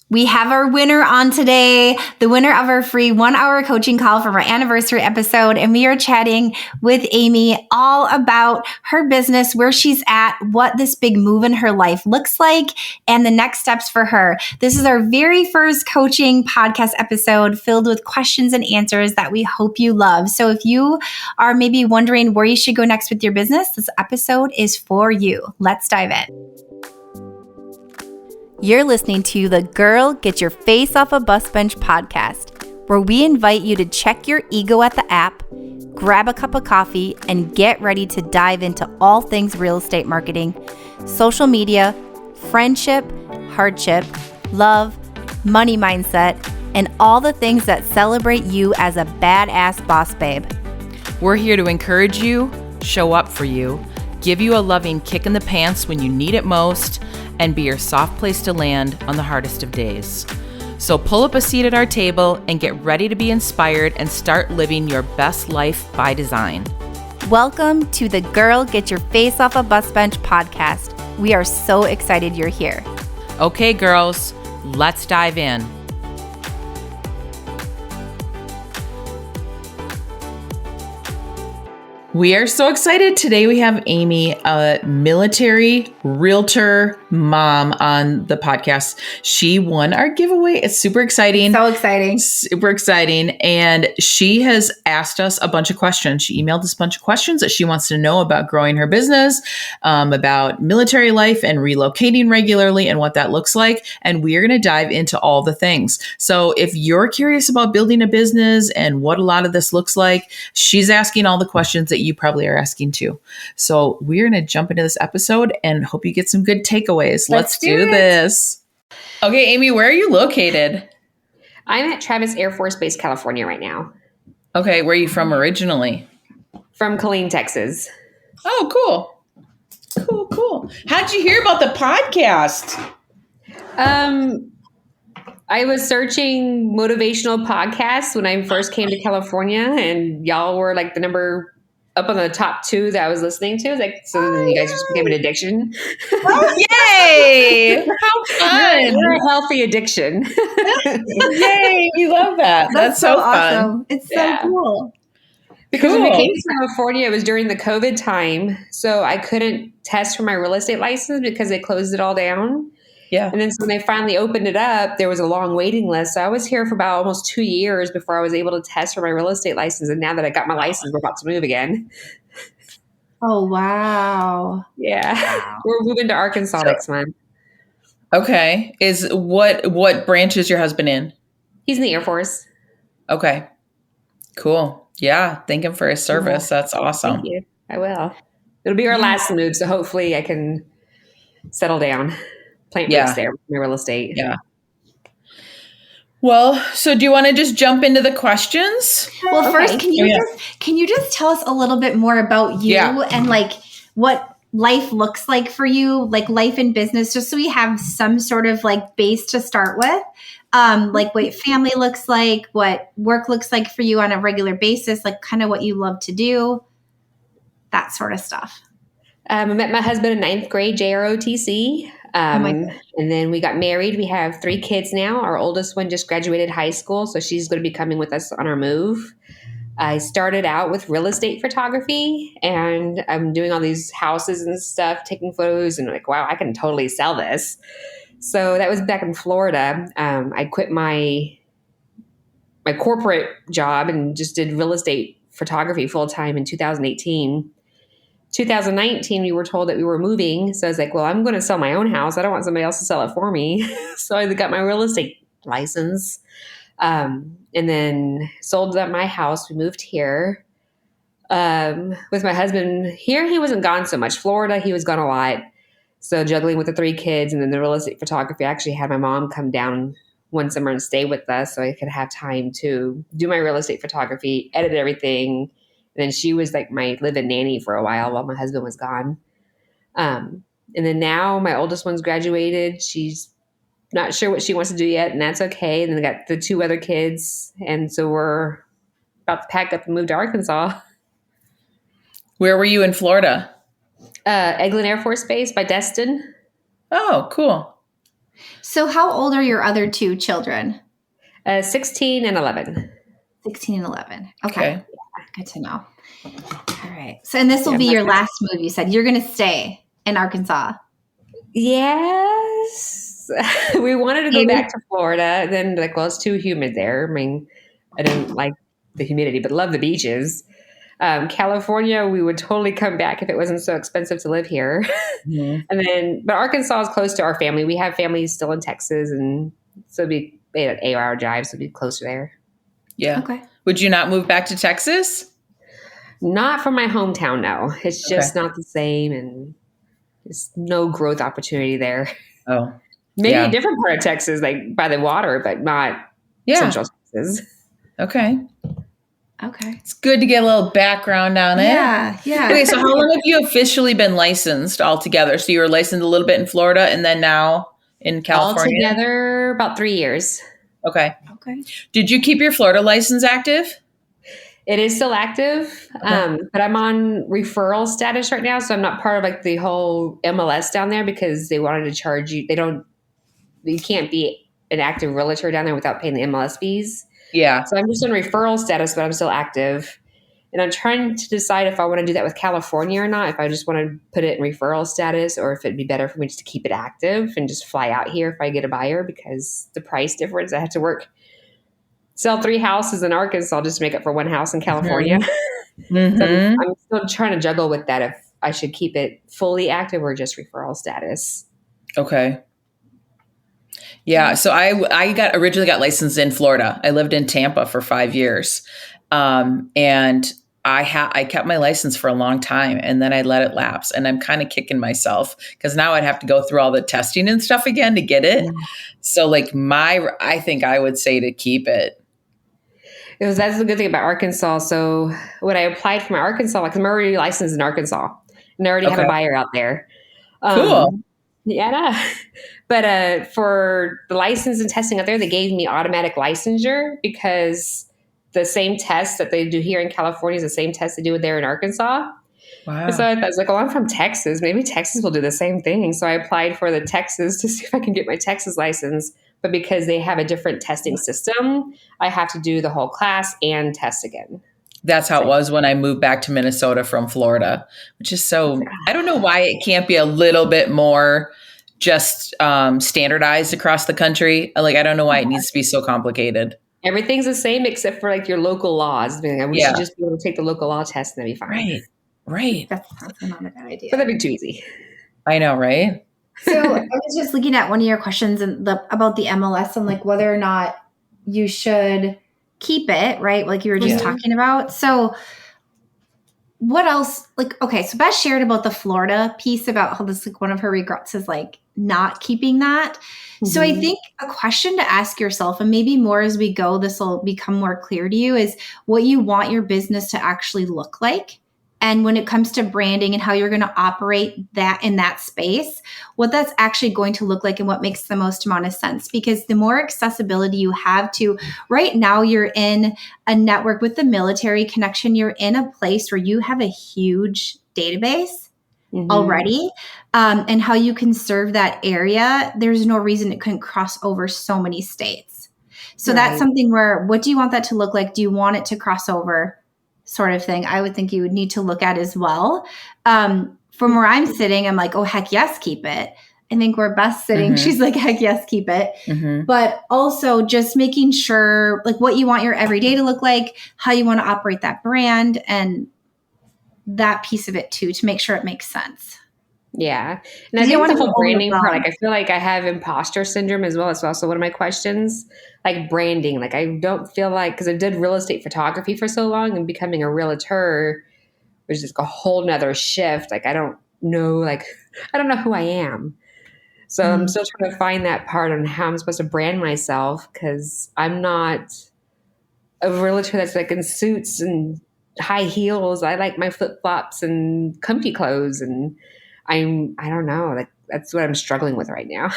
We have our winner on today, the winner of our free 1-hour coaching call from our anniversary episode. And we are chatting with Amy all about her business, where she's at, what this big move in her life looks like, and the next steps for her. This is our very first coaching podcast episode filled with questions and answers that we hope you love. So if you are maybe wondering where you should go next with your business, this episode is for you. Let's dive in. You're listening to the Girl Get Your Face Off a Bus Bench podcast, where we invite you to check your ego at the app, grab a cup of coffee, and get ready to dive into all things real estate marketing, social media, friendship, hardship, love, money mindset, and all the things that celebrate you as a badass boss babe. We're here to encourage you, show up for you, give you a loving kick in the pants when you need it most, and be your soft place to land on the hardest of days. So pull up a seat at our table and get ready to be inspired and start living your best life by design. Welcome to the Girl Get Your Face Off a Bus Bench podcast. We are so excited you're here. Okay, girls, let's dive in. We are so excited. Today we have Amy, a military realtor mom, on the podcast. She won our giveaway. It's super exciting. So exciting. Super exciting. And she has asked us a bunch of questions. She emailed us a bunch of questions that she wants to know about growing her business, about military life and relocating regularly and what that looks like. And we are going to dive into all the things. So if you're curious about building a business and what a lot of this looks like, she's asking all the questions that you probably are asking too. So we're going to jump into this episode and hope you get some good takeaways. Let's do this. Okay, Amy, where are you located? I'm at Travis Air Force Base, California right now. Okay, where are you from originally? From Killeen, Texas. Oh, cool. Cool. How'd you hear about the podcast? I was searching motivational podcasts when I first came to California, and y'all were like the number up on the top 2 that I was listening to. Like, so then you guys just became an addiction. Oh, yay! How fun! You're a healthy addiction. Yay! We love that. That's so awesome. Fun. It's so cool. Because when we came to California, it was during the COVID time, so I couldn't test for my real estate license because they closed it all down. Yeah. And then so when they finally opened it up, there was a long waiting list. So I was here for about almost 2 years before I was able to test for my real estate license. And now that I got my license, we're about to move again. Oh, wow. Yeah. Wow. We're moving to Arkansas next month. Okay. What branch is your husband in? He's in the Air Force. Okay. Cool. Yeah. Thank him for his service. That's awesome. Thank you. I will. It'll be our last move. So hopefully I can settle down. Plant roots there with my real estate. Yeah. Well, so do you want to just jump into the questions? Well, first, can you just tell us a little bit more about you and like what life looks like for you, like life and business, just so we have some sort of like base to start with, like what family looks like, what work looks like for you on a regular basis, like kind of what you love to do, that sort of stuff. I met my husband in 9th grade, JROTC. And then we got married. We have 3 kids now. Our oldest one just graduated high school, so she's going to be coming with us on our move. I started out with real estate photography, and I'm doing all these houses and stuff, taking photos, and like, wow, I can totally sell this. So that was back in Florida. I quit my corporate job and just did real estate photography full time in 2018. 2019, we were told that we were moving. So I was like, well, I'm going to sell my own house. I don't want somebody else to sell it for me. So I got my real estate license, and then sold up my house. We moved here with my husband. Here, he wasn't gone so much. Florida, he was gone a lot. So juggling with the 3 kids and then the real estate photography, I actually had my mom come down one summer and stay with us so I could have time to do my real estate photography, edit everything. And then she was like my live-in nanny for a while my husband was gone. And then now my oldest one's graduated. She's not sure what she wants to do yet, and that's okay. And then I got the 2 other kids. And so we're about to pack up and move to Arkansas. Where were you in Florida? Eglin Air Force Base by Destin. Oh, cool. So how old are your other two children? 16 and 11. 16 and 11. Okay. Okay. Good to know. All right. So, and this will Yeah, be my your son- last move. You said you're going to stay in Arkansas. Yes. We wanted to go Maybe. back to Florida. Then, like, well, it's too humid there. I mean, I didn't like the humidity, but love the beaches. California, we would totally come back if it wasn't so expensive to live here. Mhm. And then, but Arkansas is close to our family. We have families still in Texas, and so it'd be an 8-hour drive, so it'd be closer there. Yeah. Okay. Would you not move back to Texas? Not from my hometown, no. It's Okay. just not the same, and there's no growth opportunity there. Oh, Maybe yeah. a different part of Texas, like by the water, but not Yeah. Central Texas. Okay. Okay. It's good to get a little background on it. Yeah. Yeah. Okay, so how long have you officially been licensed altogether? So you were licensed a little bit in Florida and then now in California? Altogether, about 3 years. Okay. Okay. Did you keep your Florida license active? It is still active, but I'm on referral status right now, so I'm not part of like the whole MLS down there because they wanted to charge you. You can't be an active realtor down there without paying the MLS fees. Yeah. So I'm just on referral status, but I'm still active. And I'm trying to decide if I want to do that with California or not, if I just want to put it in referral status or if it'd be better for me just to keep it active and just fly out here if I get a buyer because the price difference, I have to sell 3 houses in Arkansas just to make up for 1 house in California. Mm-hmm. So I'm still trying to juggle with that if I should keep it fully active or just referral status. Okay. Yeah. So I originally got licensed in Florida. I lived in Tampa for 5 years. And I kept my license for a long time and then I let it lapse and I'm kind of kicking myself because now I'd have to go through all the testing and stuff again to get it. So like I think I would say to keep it. That's the good thing about Arkansas. So when I applied for my Arkansas, like I'm already licensed in Arkansas and I already have a buyer out there. Cool. Yeah. No. But for the license and testing out there, they gave me automatic licensure because the same test that they do here in California is the same test they do there in Arkansas. Wow. So I was like, well, I'm from Texas. Maybe Texas will do the same thing. So I applied for the Texas to see if I can get my Texas license. But because they have a different testing system, I have to do the whole class and test again. That's how it was when I moved back to Minnesota from Florida, which is so, I don't know why it can't be a little bit more just standardized across the country. Like, I don't know why it needs to be so complicated. Everything's the same except for like your local laws. I mean, we should just be able to take the local law test and that'd be fine. Right. That's not a bad idea. But that'd be too easy. I know, right? So I was just looking at one of your questions about the MLS and like whether or not you should keep it, right? Like you were just talking about. So what else? Like, okay, so Beth shared about the Florida piece about how this, like one of her regrets is like not keeping that. Mm-hmm. So I think a question to ask yourself, and maybe more as we go, this will become more clear to you, is what you want your business to actually look like. And when it comes to branding and how you're going to operate that in that space, what that's actually going to look like and what makes the most amount of sense. Because the more accessibility you have to, right now you're in a network with the military connection, you're in a place where you have a huge database already, and how you can serve that area. There's no reason it couldn't cross over so many states. So that's something where, what do you want that to look like? Do you want it to cross over? Sort of thing I would think you would need to look at as well. From where I'm sitting, I'm like, oh, heck yes, keep it. I think where Beth's sitting, she's like, heck yes, keep it. But also just making sure like what you want your everyday to look like, how you want to operate that brand and that piece of it too, to make sure it makes sense. Yeah. And I think the whole branding part, like I feel like I have imposter syndrome as well. It's also one of my questions, like branding. Like I don't feel like, because I did real estate photography for so long and becoming a realtor was just a whole nother shift. Like I don't know who I am. So I'm still trying to find that part on how I'm supposed to brand myself because I'm not a realtor that's like in suits and high heels. I like my flip flops and comfy clothes and I don't know. Like that's what I'm struggling with right now.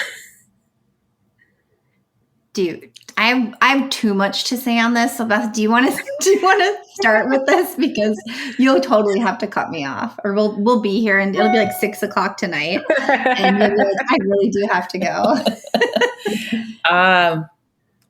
I have too much to say on this. So Beth, do you want to start with this, because you'll totally have to cut me off, or we'll be here and it'll be like 6:00 tonight, and you'll be like, I really do have to go.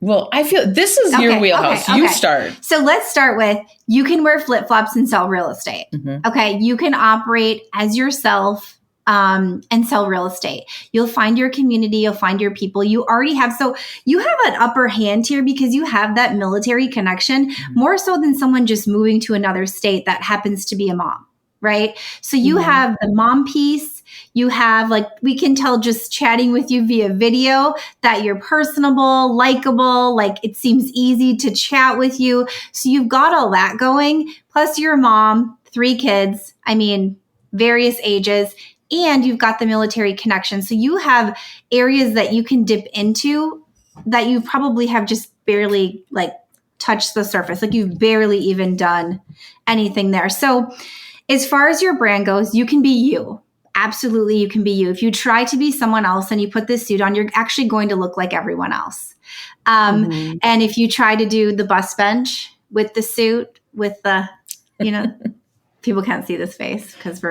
Well, I feel this is your wheelhouse. You start. So let's start with, you can wear flip-flops and sell real estate. Mm-hmm. Okay, you can operate as yourself. And sell real estate. You'll find your community, you'll find your people. You already have, so you have an upper hand here because you have that military connection, more so than someone just moving to another state that happens to be a mom, right? So you have the mom piece. You have, like, we can tell just chatting with you via video that you're personable, likable, like it seems easy to chat with you. So you've got all that going. Plus you're a mom, 3 kids, various ages. And you've got the military connection. So you have areas that you can dip into that you probably have just barely like touched the surface. Like you've barely even done anything there. So as far as your brand goes, you can be you. Absolutely, you can be you. If you try to be someone else and you put this suit on, you're actually going to look like everyone else. And if you try to do the bus bench with the suit, with the, people can't see this face because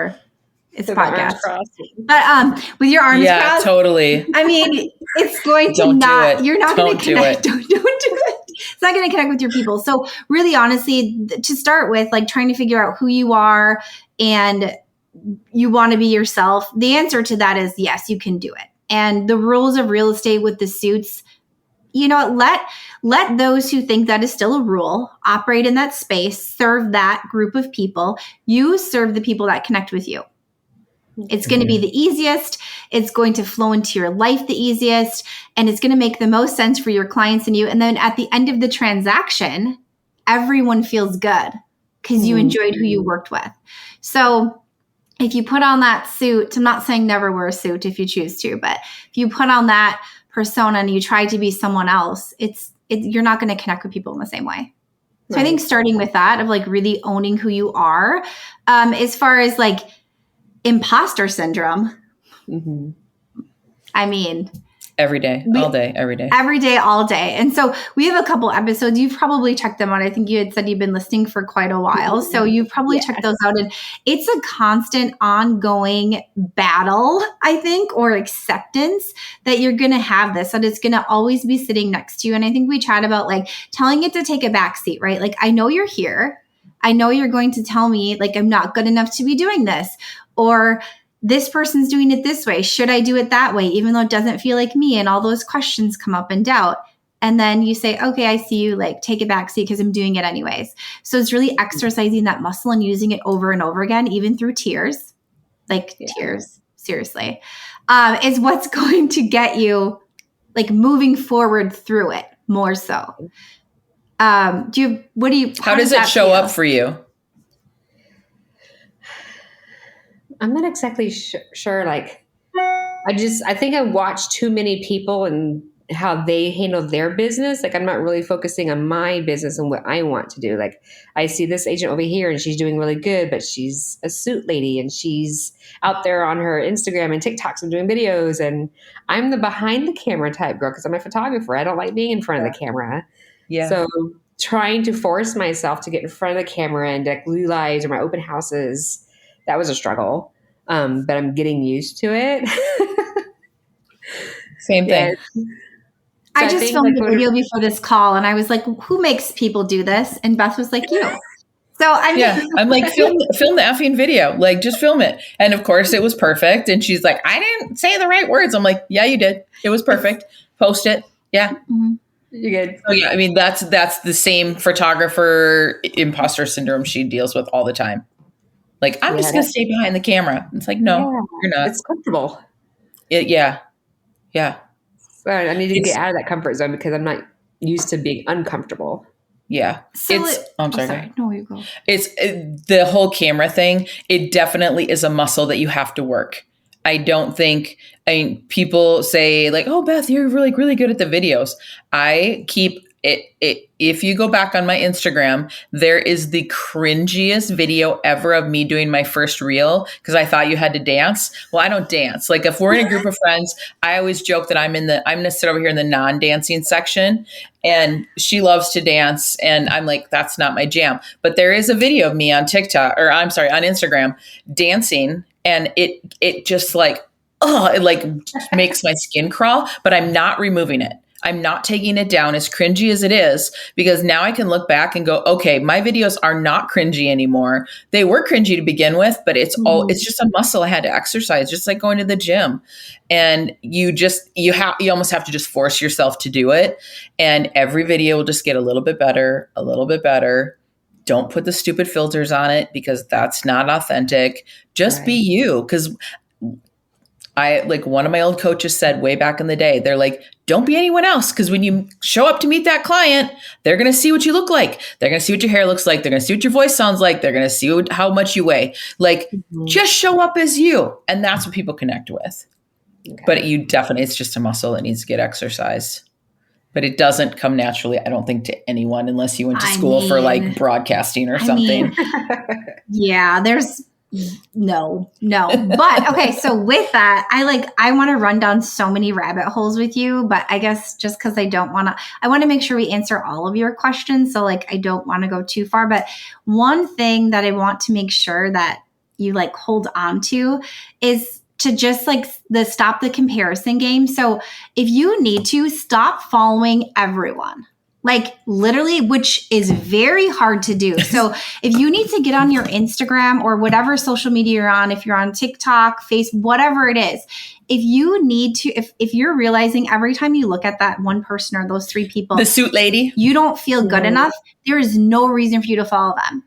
it's a podcast. But with your arms crossed, totally. It's going to you're not going to connect. Don't do it. It's not going to connect with your people. So really, honestly, to start with, like trying to figure out who you are and you want to be yourself, the answer to that is yes, you can do it. And the rules of real estate with the suits, let those who think that is still a rule operate in that space, serve that group of people. You serve the people that connect with you. It's going to be the easiest. It's going to flow into your life the easiest. And it's going to make the most sense for your clients and you. And then at the end of the transaction, everyone feels good because you enjoyed who you worked with. So if you put on that suit, I'm not saying never wear a suit if you choose to, but if you put on that persona and you try to be someone else, you're not going to connect with people in the same way. So I think starting with that of like really owning who you are, as far as like imposter syndrome. Every day, all day, every day. Every day, all day. And so we have a couple episodes. You've probably checked them out. I think you had said you've been listening for quite a while. So you've probably checked those out. And it's a constant ongoing battle, I think, or acceptance that you're going to have this, that it's going to always be sitting next to you. And I think we chat about like telling it to take a back seat, right? Like, I know you're here. I know you're going to tell me like, I'm not good enough to be doing this, or this person's doing it this way. Should I do it that way? Even though it doesn't feel like me, and all those questions come up and doubt. And then you say, okay, I see you, like take it back seat because I'm doing it anyways. So it's really exercising that muscle and using it over and over again, even through tears, tears, seriously, is what's going to get you like moving forward through it more so. How does it show up for you? I'm not exactly sure. Like, I think I watch too many people and how they handle their business. Like, I'm not really focusing on my business and what I want to do. Like, I see this agent over here and she's doing really good, but she's a suit lady and she's out there on her Instagram and TikToks and doing videos. And I'm the behind the camera type girl because I'm a photographer. I don't like being in front of the camera. Yeah. So trying to force myself to get in front of the camera and like Blue Lives or my open houses, that was a struggle, but I'm getting used to it. Same thing. So I just filmed a video before this call, and I was like, "Who makes people do this?" And Beth was like, "You." So I'm like, film the effing video, like just film it. And of course, it was perfect. And she's like, "I didn't say the right words." I'm like, "Yeah, you did. It was perfect. Post it. Yeah." Mm-hmm. You're good. So yeah, that's the same photographer imposter syndrome she deals with all the time. Like, I'm just going to stay behind the camera. It's like, no, you're not. It's comfortable. Yeah. So I need to get out of that comfort zone because I'm not used to being uncomfortable. Yeah. So I'm sorry. No, you go. It's the whole camera thing. It definitely is a muscle that you have to work. People say like, oh, Beth, you're really, really good at the videos. I keep if you go back on my Instagram, there is the cringiest video ever of me doing my first reel because I thought you had to dance. Well, I don't dance. Like if we're in a group of friends, I always joke that I'm going to sit over here in the non-dancing section, and she loves to dance. And I'm like, that's not my jam. But there is a video of me on TikTok, or I'm sorry, on Instagram dancing. And it just like, oh, it like makes my skin crawl, but I'm not removing it. I'm not taking it down, as cringy as it is, because now I can look back and go, okay, my videos are not cringy anymore. They were cringy to begin with, but it's just a muscle I had to exercise, just like going to the gym. And you almost have to just force yourself to do it. And every video will just get a little bit better, a little bit better. Don't put the stupid filters on it because that's not authentic. Just be you. Because one of my old coaches said way back in the day, they're like, don't be anyone else. Because when you show up to meet that client, they're going to see what you look like. They're going to see what your hair looks like. They're going to see what your voice sounds like. They're going to see how much you weigh. Like, just show up as you. And that's what people connect with. Okay. But it's just a muscle that needs to get exercised. But it doesn't come naturally, I don't think, to anyone unless you went to school for like broadcasting or something. Yeah, there's no. But okay, so with that, I want to run down so many rabbit holes with you, but I guess just because I want to make sure we answer all of your questions. So I don't want to go too far. But one thing that I want to make sure that you hold on to is to just stop the comparison game. So if you need to, stop following everyone. Literally, which is very hard to do. So if you need to get on your Instagram or whatever social media you're on, if you're on TikTok, Facebook, whatever it is, if you need to, if you're realizing every time you look at that one person or those three people, the suit lady, you don't feel good enough, there is no reason for you to follow them.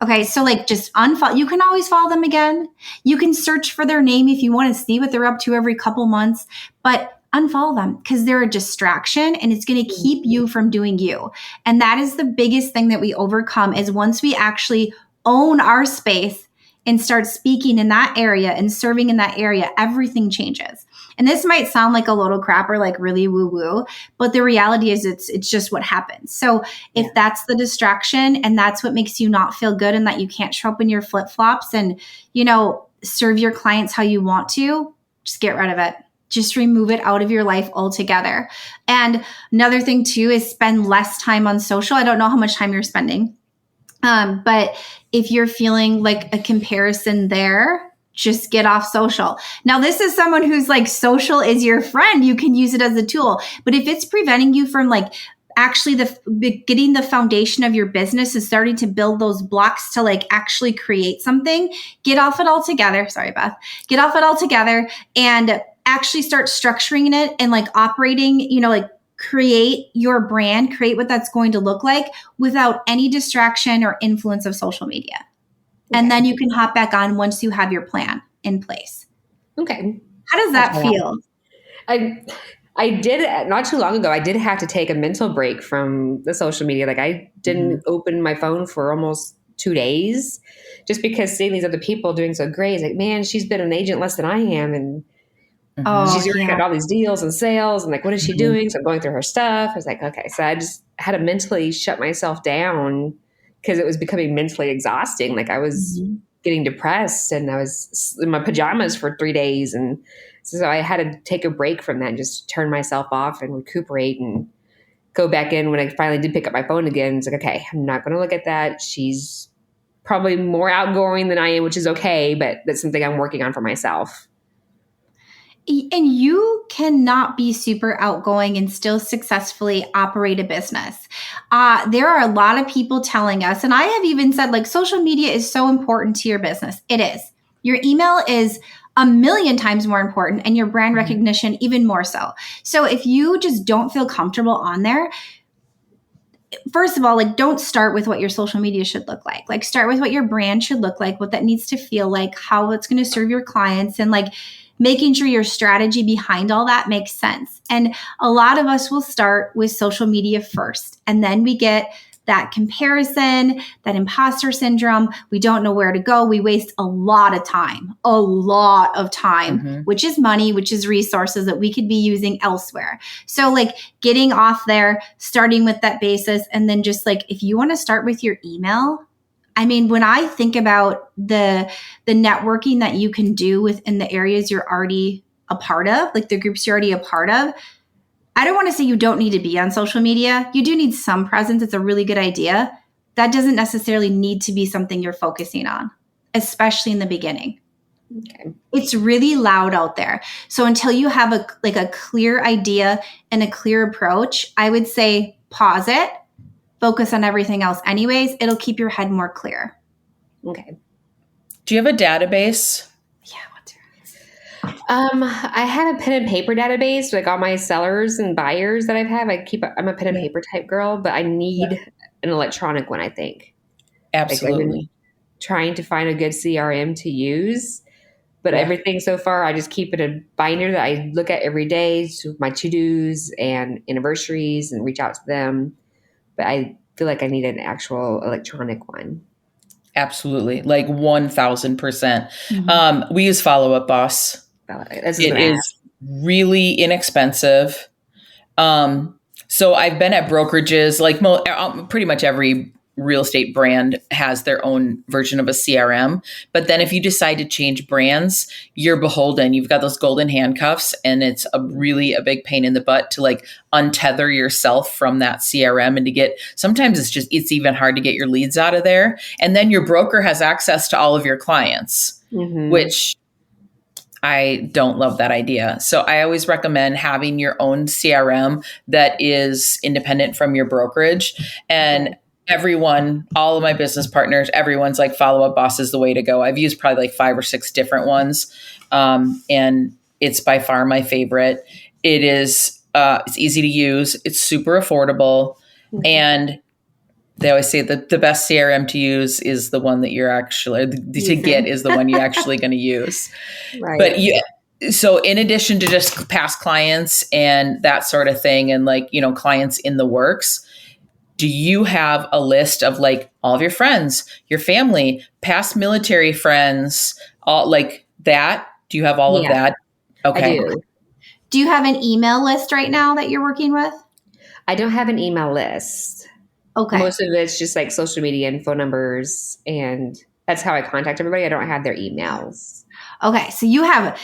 Okay, so just unfollow. You can always follow them again. You can search for their name if you want to see what they're up to every couple months, but unfollow them because they're a distraction and it's going to keep you from doing you. And that is the biggest thing that we overcome is once we actually own our space and start speaking in that area and serving in that area, everything changes. And this might sound like a little crap or really woo-woo, but the reality is it's just what happens. So if that's the distraction and that's what makes you not feel good and that you can't show up in your flip-flops and, serve your clients how you want to, just get rid of it. Just remove it out of your life altogether. And another thing too is spend less time on social. I don't know how much time you're spending. But if you're feeling like a comparison there, just get off social. Now, this is someone who's social is your friend. You can use it as a tool. But if it's preventing you from actually getting the foundation of your business and starting to build those blocks to actually create something, get off it altogether. Sorry, Beth. Get off it altogether and actually start structuring it and operating, create your brand, create what that's going to look like without any distraction or influence of social media. Okay. And then you can hop back on once you have your plan in place. Okay. How does that feel? I did not too long ago. I did have to take a mental break from the social media. I didn't open my phone for almost 2 days just because seeing these other people doing so great. It's man, she's been an agent less than I am. And she's already got all these deals and sales and what is she doing? So I'm going through her stuff. I was okay. So I just had to mentally shut myself down because it was becoming mentally exhausting. I was getting depressed and I was in my pajamas for 3 days. And so I had to take a break from that and just turn myself off and recuperate and go back in. When I finally did pick up my phone again, it's okay, I'm not going to look at that. She's probably more outgoing than I am, which is okay, but that's something I'm working on for myself. And you cannot be super outgoing and still successfully operate a business. There are a lot of people telling us, and I have even said social media is so important to your business. It is. Your email is 1,000,000 times more important and your brand recognition even more so. So if you just don't feel comfortable on there, first of all, don't start with what your social media should look like. Start with what your brand should look like, what that needs to feel like, how it's going to serve your clients, and making sure your strategy behind all that makes sense. And a lot of us will start with social media first, and then we get that comparison, that imposter syndrome. We don't know where to go. We waste a lot of time, which is money, which is resources that we could be using elsewhere. So like getting off there, starting with that basis, and then just like, if you want to start with your email, I mean, when I think about the networking that you can do within the areas you're already a part of, like the groups you're already a part of, I don't want to say you don't need to be on social media. You do need some presence. It's a really good idea. That doesn't necessarily need to be something you're focusing on, especially in the beginning. Okay. It's really loud out there. So until you have a clear idea and a clear approach, I would say pause it, focus on everything else anyways. It'll keep your head more clear. Okay. Do you have a database? Yeah. What's yours? I have a pen and paper database, like all my sellers and buyers that I've had. I'm a pen and paper type girl, but I need an electronic one, I think. Absolutely. Like trying to find a good CRM to use, but everything so far, I just keep it a binder that I look at every day, to my to-dos and anniversaries, and reach out to them. But I feel like I need an actual electronic one. Absolutely. Like 1000%. We use Follow Up Boss. It is really inexpensive. So I've been at brokerages, like pretty much every real estate brand has their own version of a CRM. But then if you decide to change brands, you're beholden. You've got those golden handcuffs, and it's a big pain in the butt to like untether yourself from that CRM, and sometimes it's even hard to get your leads out of there. And then your broker has access to all of your clients, which I don't love that idea. So I always recommend having your own CRM that is independent from your brokerage. And all of my business partners, everyone's like Follow Up Boss is the way to go. I've used probably like 5 or 6 different ones. And it's by far my favorite. It is, it's easy to use. It's super affordable. And they always say that the best CRM to use is the one that you're actually, to get is the one you're actually going to use. Right. But so in addition to just past clients and that sort of thing, and like, clients in the works, do you have a list of like all of your friends, your family, past military friends, all like that? Do you have all of that? Okay. I do. Do you have an email list right now that you're working with? I don't have an email list. Okay. Most of it's just like social media and phone numbers, and that's how I contact everybody. I don't have their emails. Okay, so you have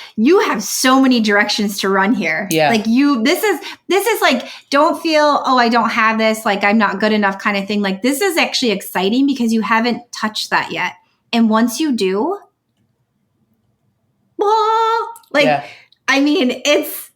so many directions to run here. Yeah. Like this is like, don't feel, oh, I don't have this, like I'm not good enough kind of thing. Like this is actually exciting because you haven't touched that yet. And once you do, I mean, it's,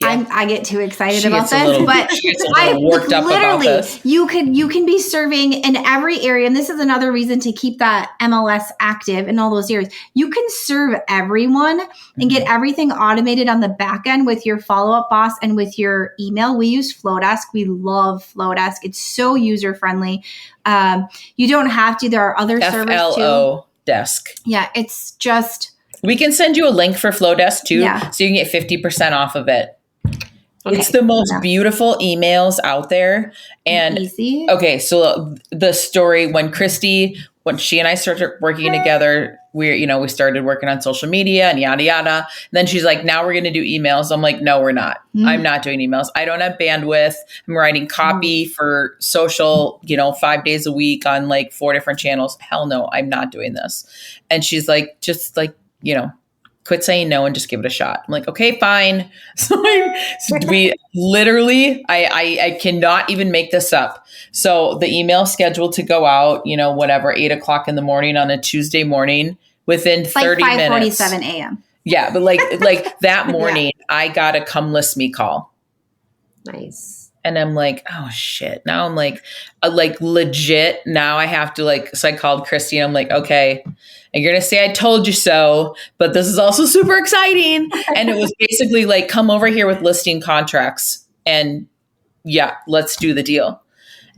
I get too excited about this, but I literally, you can be serving in every area. And this is another reason to keep that MLS active in all those areas. You can serve everyone and get everything automated on the back end with your Follow Up Boss and with your email. We use Flowdesk. We love Flowdesk. It's so user friendly. You don't have to. There are other servers too. Desk. Yeah, it's just. We can send you a link for Flowdesk too, so you can get 50% off of it. Okay. It's the most beautiful emails out there. And easy. Okay, so the story when she and I started working together, we started working on social media and yada yada. And then she's like, now we're going to do emails. I'm like, no, we're not. I'm not doing emails. I don't have bandwidth. I'm writing copy for social, 5 days a week on like 4 different channels. Hell no, I'm not doing this. And she's like, just like, quit saying no and just give it a shot. I'm like, okay, fine. So we literally, I cannot even make this up. So the email scheduled to go out, 8:00 in the morning on a Tuesday morning within 30 minutes. 5:47 a.m. Yeah. But like that morning, I got a come list me call. Nice. And I'm like, oh shit. Now I'm like legit. Now I have to so I called Christy and I'm like, okay, and you're going to say, I told you so, but this is also super exciting. And it was basically like, come over here with listing contracts and let's do the deal.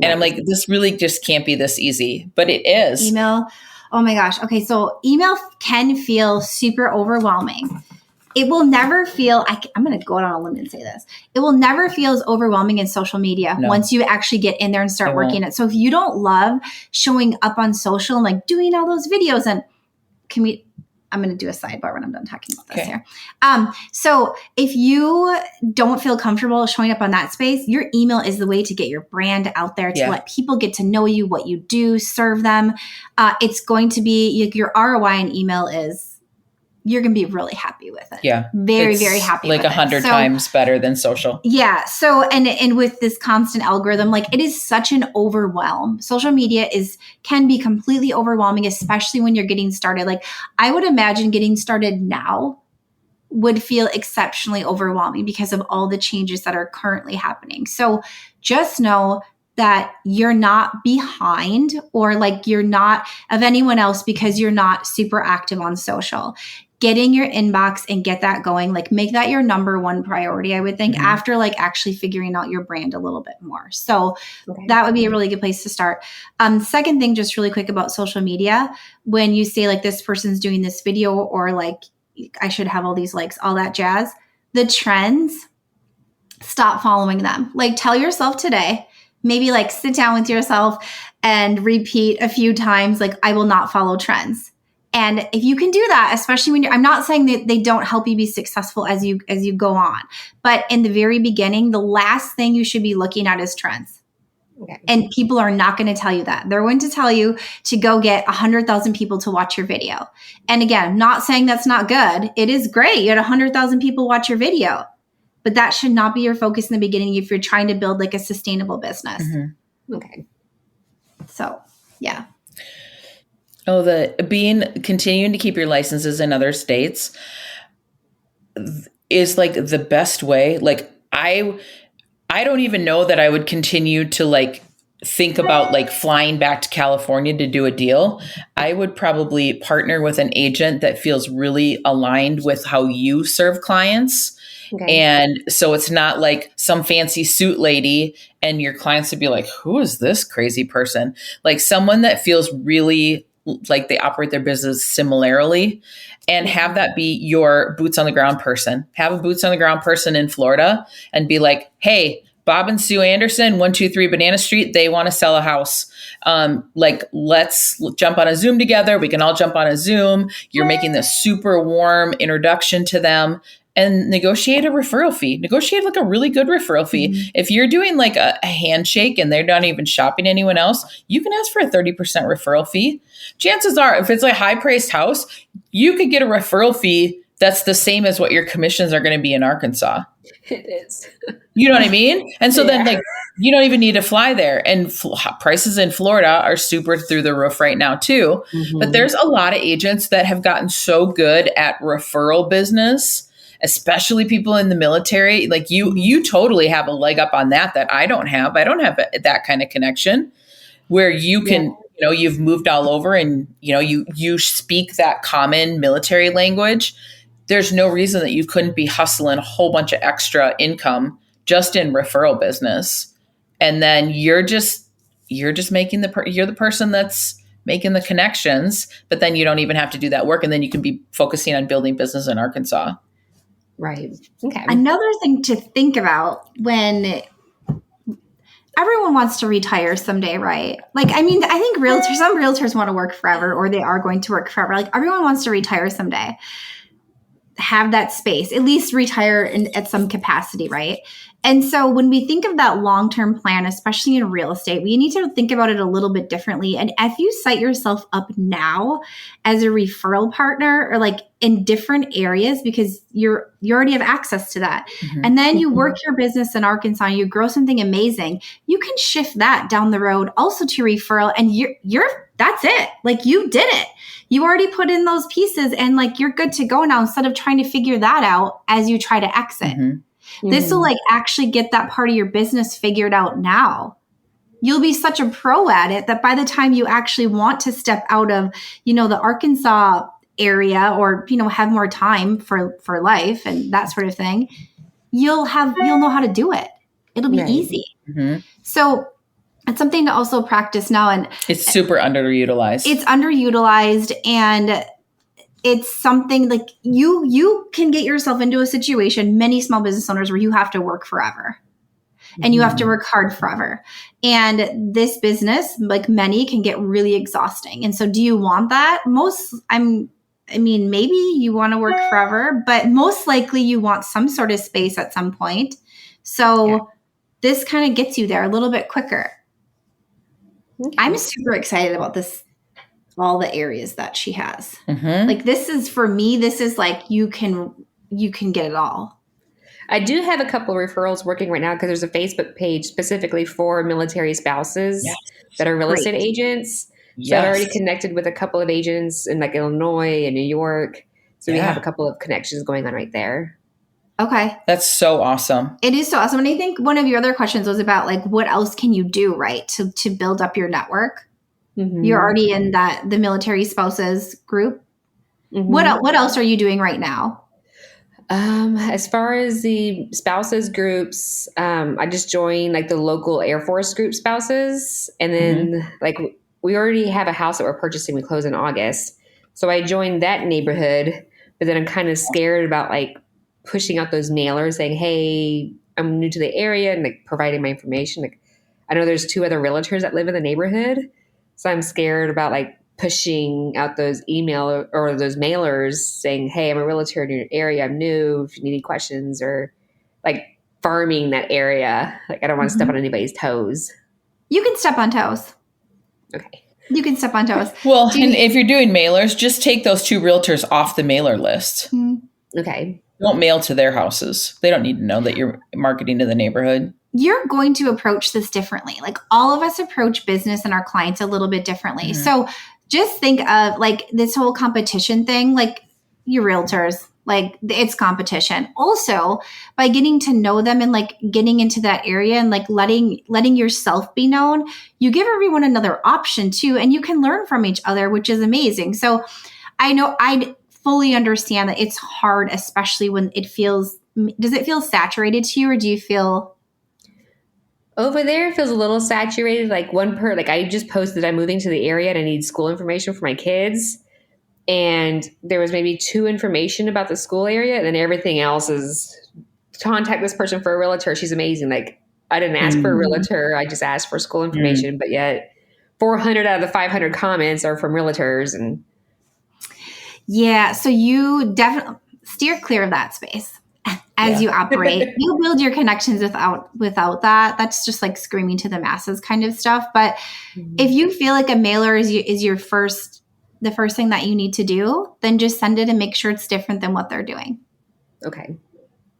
And I'm like, this really just can't be this easy, but it is. Email. Oh my gosh. Okay. So email can feel super overwhelming. it will never feel, I'm going to go out on a limb and say this. It will never feel as overwhelming in social media once you actually get in there and start working it. So if you don't love showing up on social and like doing all those videos, and I'm going to do a sidebar when I'm done talking about this here. So if you don't feel comfortable showing up on that space, your email is the way to get your brand out there, to let people get to know you, what you do, serve them. It's going to be your ROI in email is, you're going to be really happy with it. Yeah. Very, very happy like with it. 100 times better than social. Yeah. So, and with this constant algorithm, like it is such an overwhelm. Social media can be completely overwhelming, especially when you're getting started. Like I would imagine getting started now would feel exceptionally overwhelming because of all the changes that are currently happening. So just know that you're not behind or like you're not of anyone else because you're not super active on social. Get in your inbox and get that going. Like make that your number one priority, I would think, after like actually figuring out your brand a little bit more. So that would be a really good place to start. Second thing, just really quick about social media, when you say like this person's doing this video or like I should have all these likes, all that jazz, the trends, stop following them. Like tell yourself today, maybe like sit down with yourself and repeat a few times, like I will not follow trends. And if you can do that, especially when I'm not saying that they don't help you be successful as you go on, but in the very beginning, the last thing you should be looking at is trends. Okay. And people are not going to tell you that. They're going to tell you to go get 100,000 people to watch your video. And again, not saying that's not good. It is great. You had 100,000 people watch your video, but that should not be your focus in the beginning if you're trying to build like a sustainable business. Mm-hmm. Okay. So, yeah. Oh, continuing to keep your licenses in other states is like the best way. Like I don't even know that I would continue to like think about like flying back to California to do a deal. I would probably partner with an agent that feels really aligned with how you serve clients. Okay. And so it's not like some fancy suit lady and your clients would be like, who is this crazy person? Like someone that feels really like they operate their business similarly, and have that be your boots on the ground person. Have a boots on the ground person in Florida and be like, hey, Bob and Sue Anderson, 123 Banana Street, they want to sell a house. Like, let's jump on a Zoom together. We can all jump on a Zoom. You're making this super warm introduction to them. And negotiate a referral fee. Negotiate like a really good referral fee. Mm-hmm. If you're doing like a handshake and they're not even shopping anyone else, you can ask for a 30% referral fee. Chances are, if it's a high-priced house, you could get a referral fee that's the same as what your commissions are going to be in Arkansas. It is. You know what I mean? And so then like you don't even need to fly there. And prices in Florida are super through the roof right now too. Mm-hmm. But there's a lot of agents that have gotten so good at referral business, especially people in the military. Like you totally have a leg up on that I don't have. I don't have that kind of connection where you can, you've moved all over and, you speak that common military language. There's no reason that you couldn't be hustling a whole bunch of extra income just in referral business. And then you're just making you're the person that's making the connections, but then you don't even have to do that work. And then you can be focusing on building business in Arkansas. Right. Okay. Another thing to think about when everyone wants to retire someday, right? Like, I mean, I think some realtors want to work forever, or they are going to work forever. Like everyone wants to retire someday, have that space, at least retire at some capacity, right? And so when we think of that long-term plan, especially in real estate, we need to think about it a little bit differently. And if you set yourself up now as a referral partner or like in different areas, because you already have access to that, and then you work your business in Arkansas, and you grow something amazing, you can shift that down the road also to referral, and that's it. Like you did it. You already put in those pieces and like you're good to go now instead of trying to figure that out as you try to exit. Mm-hmm. This will like actually get that part of your business figured out now. You'll be such a pro at it that by the time you actually want to step out of, the Arkansas area or, have more time for life and that sort of thing, you'll know how to do it. It'll be easy. Mm-hmm. So it's something to also practice now. And it's super underutilized. It's underutilized. And it's something like you can get yourself into a situation, many small business owners, where you have to work forever and you have to work hard forever. And this business, like many, can get really exhausting. And so do you want that? Maybe you want to work forever, but most likely you want some sort of space at some point. So this kind of gets you there a little bit quicker. Okay. I'm super excited about this, all the areas that she has. Like this is, for me, this is like you can get it all. I do have a couple of referrals working right now because there's a Facebook page specifically for military spouses that are real estate agents. So I've already connected with a couple of agents in like Illinois and New York. So we have a couple of connections going on right there. Okay. That's so awesome. It is so awesome. And I think one of your other questions was about like, what else can you do, right, to build up your network? You're already in the military spouses group. What else are you doing right now? As far as the spouses groups, I just joined like the local Air Force group spouses. And then like we already have a house that we're purchasing. We close in August. So I joined that neighborhood, but then I'm kind of scared about like pushing out those mailers saying, hey, I'm new to the area, and like providing my information. Like I know there's 2 other realtors that live in the neighborhood. So I'm scared about like pushing out those email or those mailers saying, hey, I'm a realtor in your area. I'm new. If you need any questions, or like farming that area. Like I don't want to step on anybody's toes. You can step on toes. Okay. You can step on toes. Well, and if you're doing mailers, just take those 2 realtors off the mailer list. Okay. Don't mail to their houses. They don't need to know that you're marketing to the neighborhood. You're going to approach this differently. Like all of us approach business and our clients a little bit differently. So just think of like this whole competition thing, like your realtors, like it's competition. Also, by getting to know them and like getting into that area and like letting yourself be known, you give everyone another option too, and you can learn from each other, which is amazing. So I know I fully understand that it's hard, especially when does it feel saturated to you, or do you feel? Over there, it feels a little saturated. Like I just posted I'm moving to the area and I need school information for my kids. And there was maybe 2 information about the school area. And then everything else is contact this person for a realtor. She's amazing. Like I didn't ask for a realtor. I just asked for school information. But yet 400 out of the 500 comments are from realtors. And yeah. So you definitely steer clear of that space. As you operate, you'll build your connections without that. That's just like screaming to the masses kind of stuff. But if you feel like a mailer is the first thing that you need to do, then just send it and make sure it's different than what they're doing. Okay.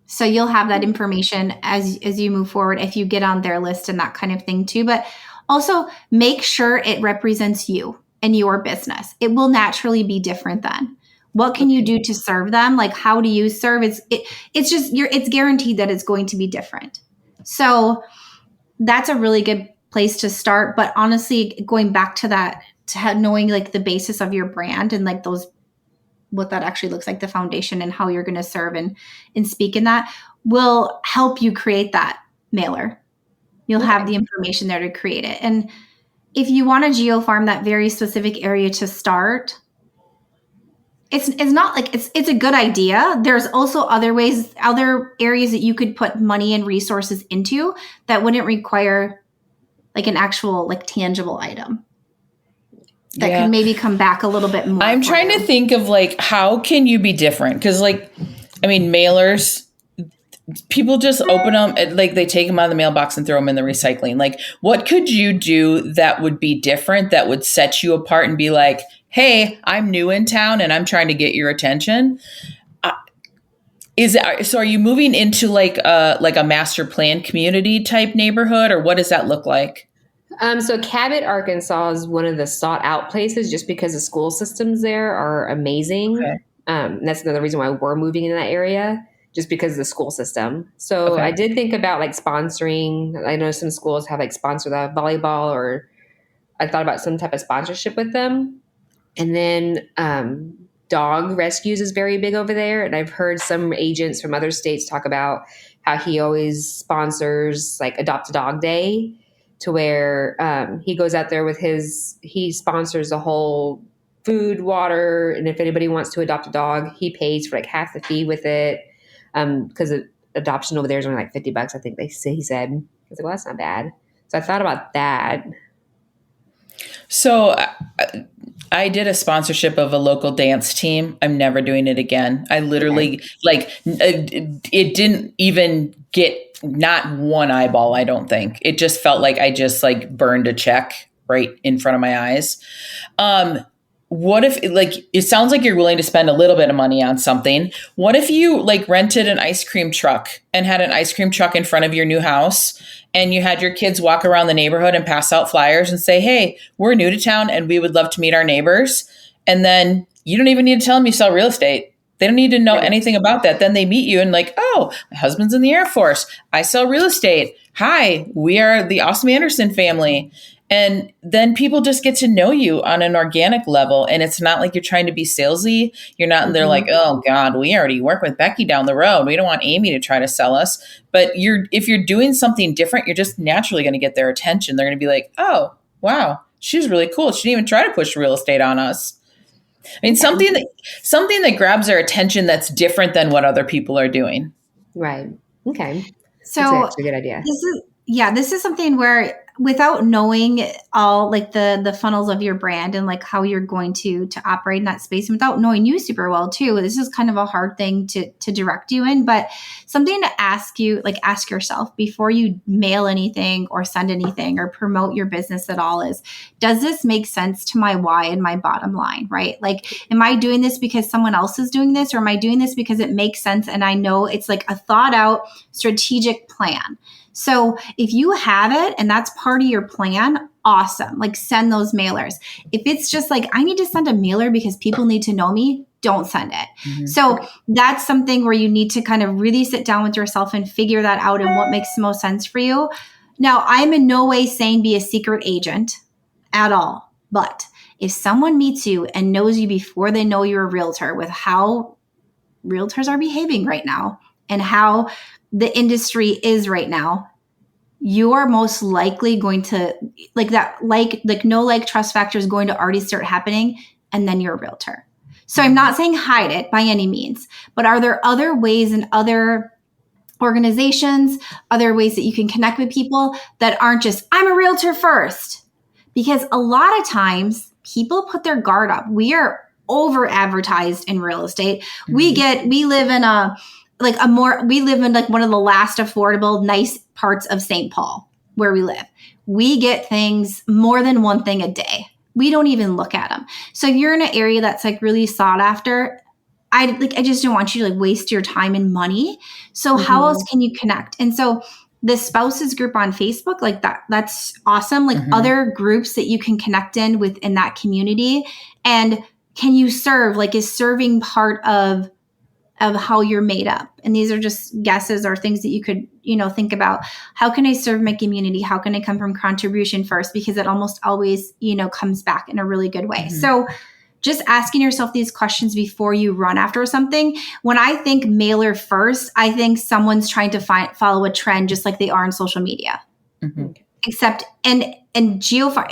So you'll have that information as you move forward if you get on their list and that kind of thing too. But also make sure it represents you and your business. It will naturally be different then. What can you do to serve them? Like, how do you serve? It's guaranteed that it's going to be different. So that's a really good place to start. But honestly, going back to that, knowing like the basis of your brand and like what that actually looks like, the foundation and how you're going to serve and speak in that will help you create that mailer. You'll have the information there to create it. And if you want to geofarm that very specific area to start, it's not like it's a good idea. There's also other areas that you could put money and resources into that wouldn't require like an actual like tangible item that can maybe come back a little bit more. I'm trying to think of like, how can you be different? Because like, I mean, mailers, people just open them, like they take them out of the mailbox and throw them in the recycling. Like, what could you do that would be different, that would set you apart and be like, hey, I'm new in town and I'm trying to get your attention? So are you moving into like a master plan community type neighborhood, or what does that look like? So Cabot, Arkansas is one of the sought out places just because the school systems there are amazing. Okay. That's another reason why we're moving into that area, just because of the school system. So I did think about like sponsoring. I know some schools have like sponsor the volleyball, or I thought about some type of sponsorship with them. And then dog rescues is very big over there. And I've heard some agents from other states talk about how he always sponsors like Adopt a Dog Day, to where he goes out there with he sponsors the whole food, water, and if anybody wants to adopt a dog, he pays for like half the fee with it. Because adoption over there is only like $50, I think he said. I was like, well, that's not bad. So I thought about that. So I did a sponsorship of a local dance team. I'm never doing it again. I literally it didn't even get not one eyeball. I don't think it just felt like I just like burned a check right in front of my eyes. What if it sounds like you're willing to spend a little bit of money on something. What if you like rented an ice cream truck and had an ice cream truck in front of your new house and you had your kids walk around the neighborhood and pass out flyers and say, hey, we're new to town and we would love to meet our neighbors. And then you don't even need to tell them you sell real estate. They don't need to know anything about that. Then they meet you and like, oh, my husband's in the Air Force. I sell real estate. Hi, we are the Awesome Anderson family. And then people just get to know you on an organic level. And it's not like you're trying to be salesy. You're not, they're like, oh God, we already work with Becky down the road. We don't want Amy to try to sell us. But if you're doing something different, you're just naturally going to get their attention. They're going to be like, oh, wow, she's really cool. She didn't even try to push real estate on us. I mean, something that grabs their attention that's different than what other people are doing. Right. Okay. So that's a good idea. This is something where without knowing all like the funnels of your brand and like how you're going to operate in that space, and without knowing you super well too, this is kind of a hard thing to direct you in, but something to ask yourself before you mail anything or send anything or promote your business at all is, does this make sense to my why and my bottom line, right? Like, am I doing this because someone else is doing this, or am I doing this because it makes sense and I know it's like a thought out strategic plan? So if you have it and that's part of your plan, awesome. Like send those mailers. If it's just like, I need to send a mailer because people need to know me, don't send it. Mm-hmm. So that's something where you need to kind of really sit down with yourself and figure that out and what makes the most sense for you. Now, I'm in no way saying be a secret agent at all. But if someone meets you and knows you before they know you're a realtor, with how realtors are behaving right now and how the industry is right now, you are most likely going to no trust factor is going to already start happening, and then you're a realtor. So I'm not saying hide it by any means, but are there other ways and other organizations, other ways that you can connect with people that aren't just, I'm a realtor first? Because a lot of times people put their guard up. We are over advertised in real estate. Mm-hmm. We live in one of the last affordable, nice parts of St. Paul where we live. We get things, more than one thing a day. We don't even look at them. So if you're in an area that's like really sought after, I just don't want you to like waste your time and money. So how else can you connect? And so the spouses group on Facebook, like that's awesome. Like other groups that you can connect in within that community. And can you serve? Like, is serving part of how you're made up? And these are just guesses or things that you could, think about. How can I serve my community? How can I come from contribution first? Because it almost always, comes back in a really good way. Mm-hmm. So just asking yourself these questions before you run after something. When I think mailer first, I think someone's trying to follow a trend just like they are on social media. Mm-hmm. Except, and geofarm,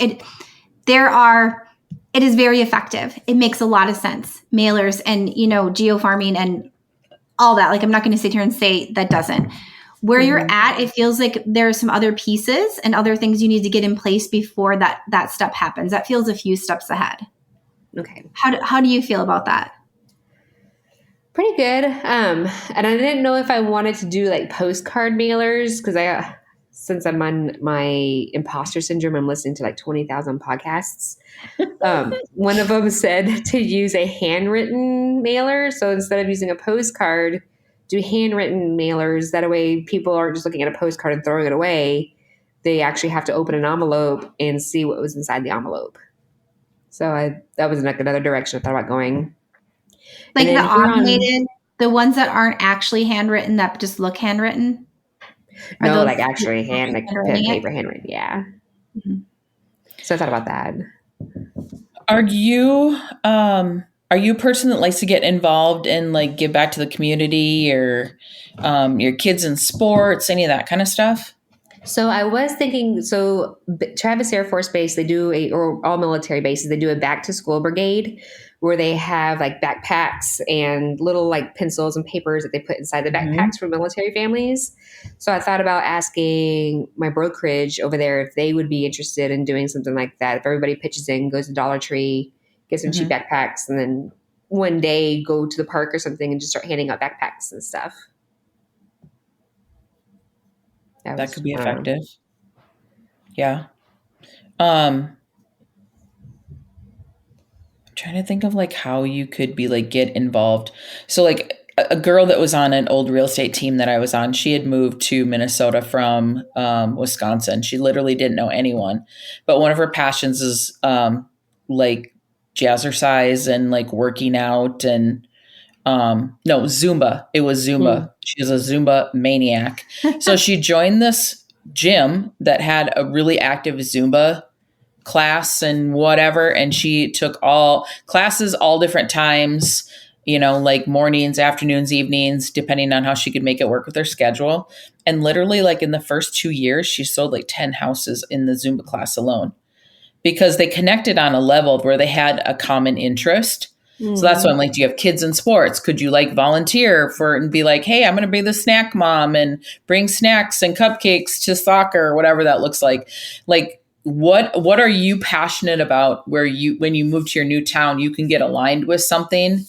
it is very effective. It makes a lot of sense. Mailers and, geofarming and all that. Like, I'm not going to sit here and say that doesn't. Where you're at, it feels like there are some other pieces and other things you need to get in place before that step happens. That feels a few steps ahead. Okay. How do you feel about that? Pretty good. And I didn't know if I wanted to do like postcard mailers because since I'm on my imposter syndrome, I'm listening to like 20,000 podcasts. One of them said to use a handwritten mailer. So instead of using a postcard, do handwritten mailers. That way people aren't just looking at a postcard and throwing it away. They actually have to open an envelope and see what was inside the envelope. So that was like another direction I thought about going. Like the automated, the ones that aren't actually handwritten that just look handwritten? No, like actually paper handwritten. Yeah. Mm-hmm. So I thought about that. Are you a person that likes to get involved and like give back to the community or your kids in sports, any of that kind of stuff? So I was thinking, Travis Air Force Base, they do or all military bases, they do a back to school brigade where they have like backpacks and little like pencils and papers that they put inside the backpacks for military families. So I thought about asking my brokerage over there if they would be interested in doing something like that. If everybody pitches in, goes to Dollar Tree, gets some cheap backpacks, and then one day go to the park or something and just start handing out backpacks and stuff. That could be effective. Yeah. I'm trying to think of like how you could be like get involved. So like a girl that was on an old real estate team that I was on, she had moved to Minnesota from Wisconsin. She literally didn't know anyone, but one of her passions is like jazzercise and like working out and no, Zumba. It was Zumba. She's a Zumba maniac. So she joined this gym that had a really active Zumba class and whatever. And she took all classes, all different times, like mornings, afternoons, evenings, depending on how she could make it work with her schedule. And literally like in the first 2 years, she sold like 10 houses in the Zumba class alone because they connected on a level where they had a common interest. So that's why I'm like, do you have kids in sports? Could you like volunteer for and be like, hey, I'm going to be the snack mom and bring snacks and cupcakes to soccer or whatever that looks like. Like, what are you passionate about where when you move to your new town, you can get aligned with something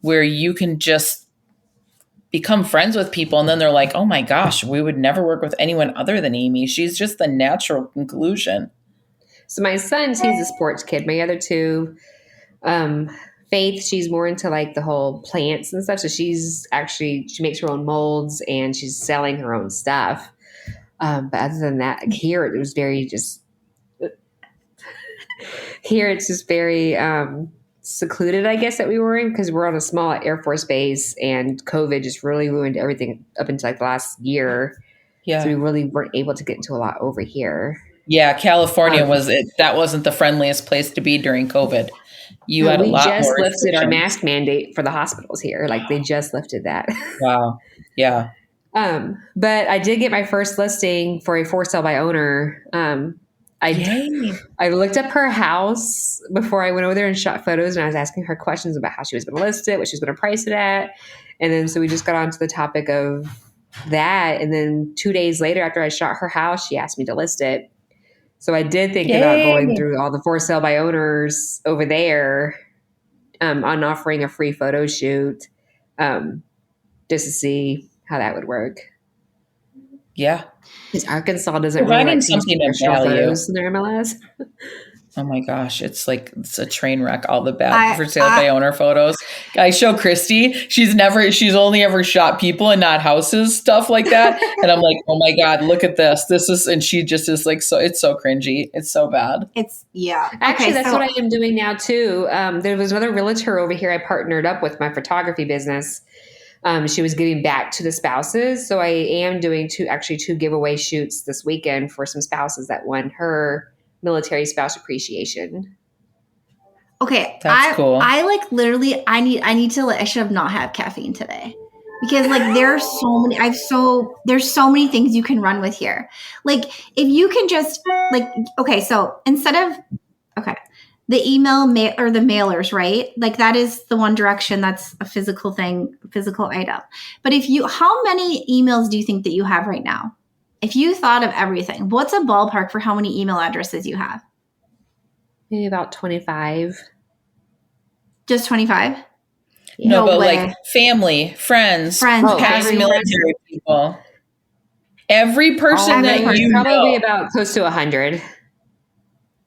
where you can just become friends with people. And then they're like, oh my gosh, we would never work with anyone other than Amy. She's just the natural conclusion. So my son, he's a sports kid. My other two, Faith, she's more into like the whole plants and stuff. So she makes her own molds and she's selling her own stuff. But other than that, here it was very secluded, I guess, that we were in because we're on a small Air Force base and COVID just really ruined everything up until like the last year. Yeah. So we really weren't able to get into a lot over here. Yeah. California that wasn't the friendliest place to be during COVID. You had a lot more. We just lifted our mask mandate for the hospitals here. Like they just lifted that. Wow. Yeah. But I did get my first listing for a for sale by owner. I looked up her house before I went over there and shot photos, and I was asking her questions about how she was going to list it, what she was going to price it at. And then so we just got onto the topic of that. And then 2 days later, after I shot her house, she asked me to list it. So I did think about going through all the for sale by owners over there on offering a free photo shoot just to see how that would work. Yeah. Because Arkansas doesn't really like something of value in their MLS. Oh my gosh, it's a train wreck. All the bad for sale by owner photos. I show Christy. She's only ever shot people and not houses, stuff like that. And I'm like, oh my God, look at this. And she just is like, so it's so cringy. It's so bad. Actually, that's what I am doing now too. There was another realtor over here I partnered up with my photography business. She was giving back to the spouses. So I am doing two giveaway shoots this weekend for some spouses that won her military spouse appreciation. Okay. That's cool. I should have not had caffeine today because like there's so many things you can run with here. Like if you can just so instead of, the email or the mailers, right? Like that is the one direction. That's a physical thing, physical item. But how many emails do you think that you have right now? If you thought of everything, what's a ballpark for how many email addresses you have? Maybe about 25. Just 25? No, but like family, friends, past military people. Every person probably about close to 100.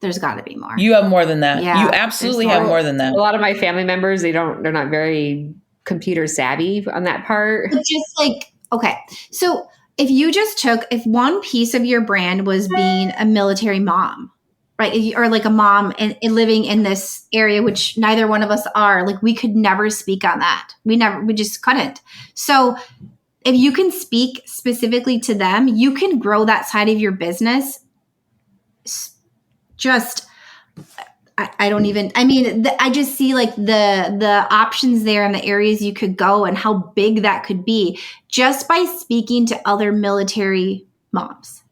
There's got to be more. You have more than that. Yeah, you absolutely have more than that. A lot of my family members, they're not very computer savvy on that part. It's just like, so if one piece of your brand was being a military mom, right? Or like a mom and living in this area, which neither one of us are, like we could never speak on that. We just couldn't. So if you can speak specifically to them, you can grow that side of your business. I just see like the options there and the areas you could go and how big that could be just by speaking to other military moms.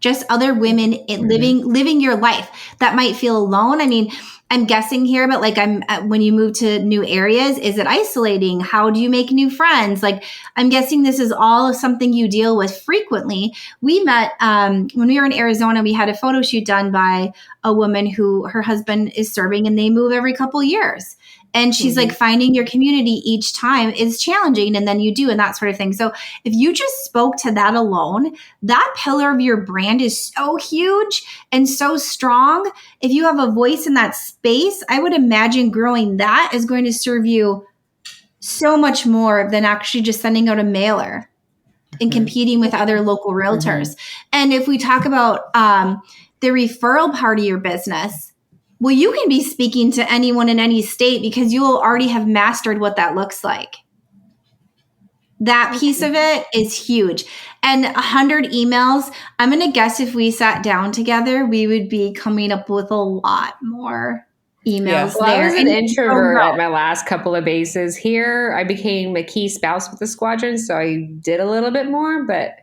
just other women living your life that might feel alone. I mean, I'm guessing here, but like when you move to new areas, is it isolating? How do you make new friends? Like, I'm guessing this is all something you deal with frequently. We met when we were in Arizona. We had a photo shoot done by a woman who her husband is serving, and they move every couple years. And she's like, finding your community each time is challenging, and then you do, and that sort of thing. So if you just spoke to that alone, that pillar of your brand is so huge and so strong. If you have a voice in that space, I would imagine growing that is going to serve you so much more than actually just sending out a mailer and competing with other local realtors. And if we talk about the referral part of your business, well, you can be speaking to anyone in any state because you will already have mastered what that looks like. That piece of it is huge. And 100 emails, I'm going to guess if we sat down together, we would be coming up with a lot more emails Well, there. I was an introvert at my last couple of bases. Here, I became a key spouse with the squadron, so I did a little bit more, but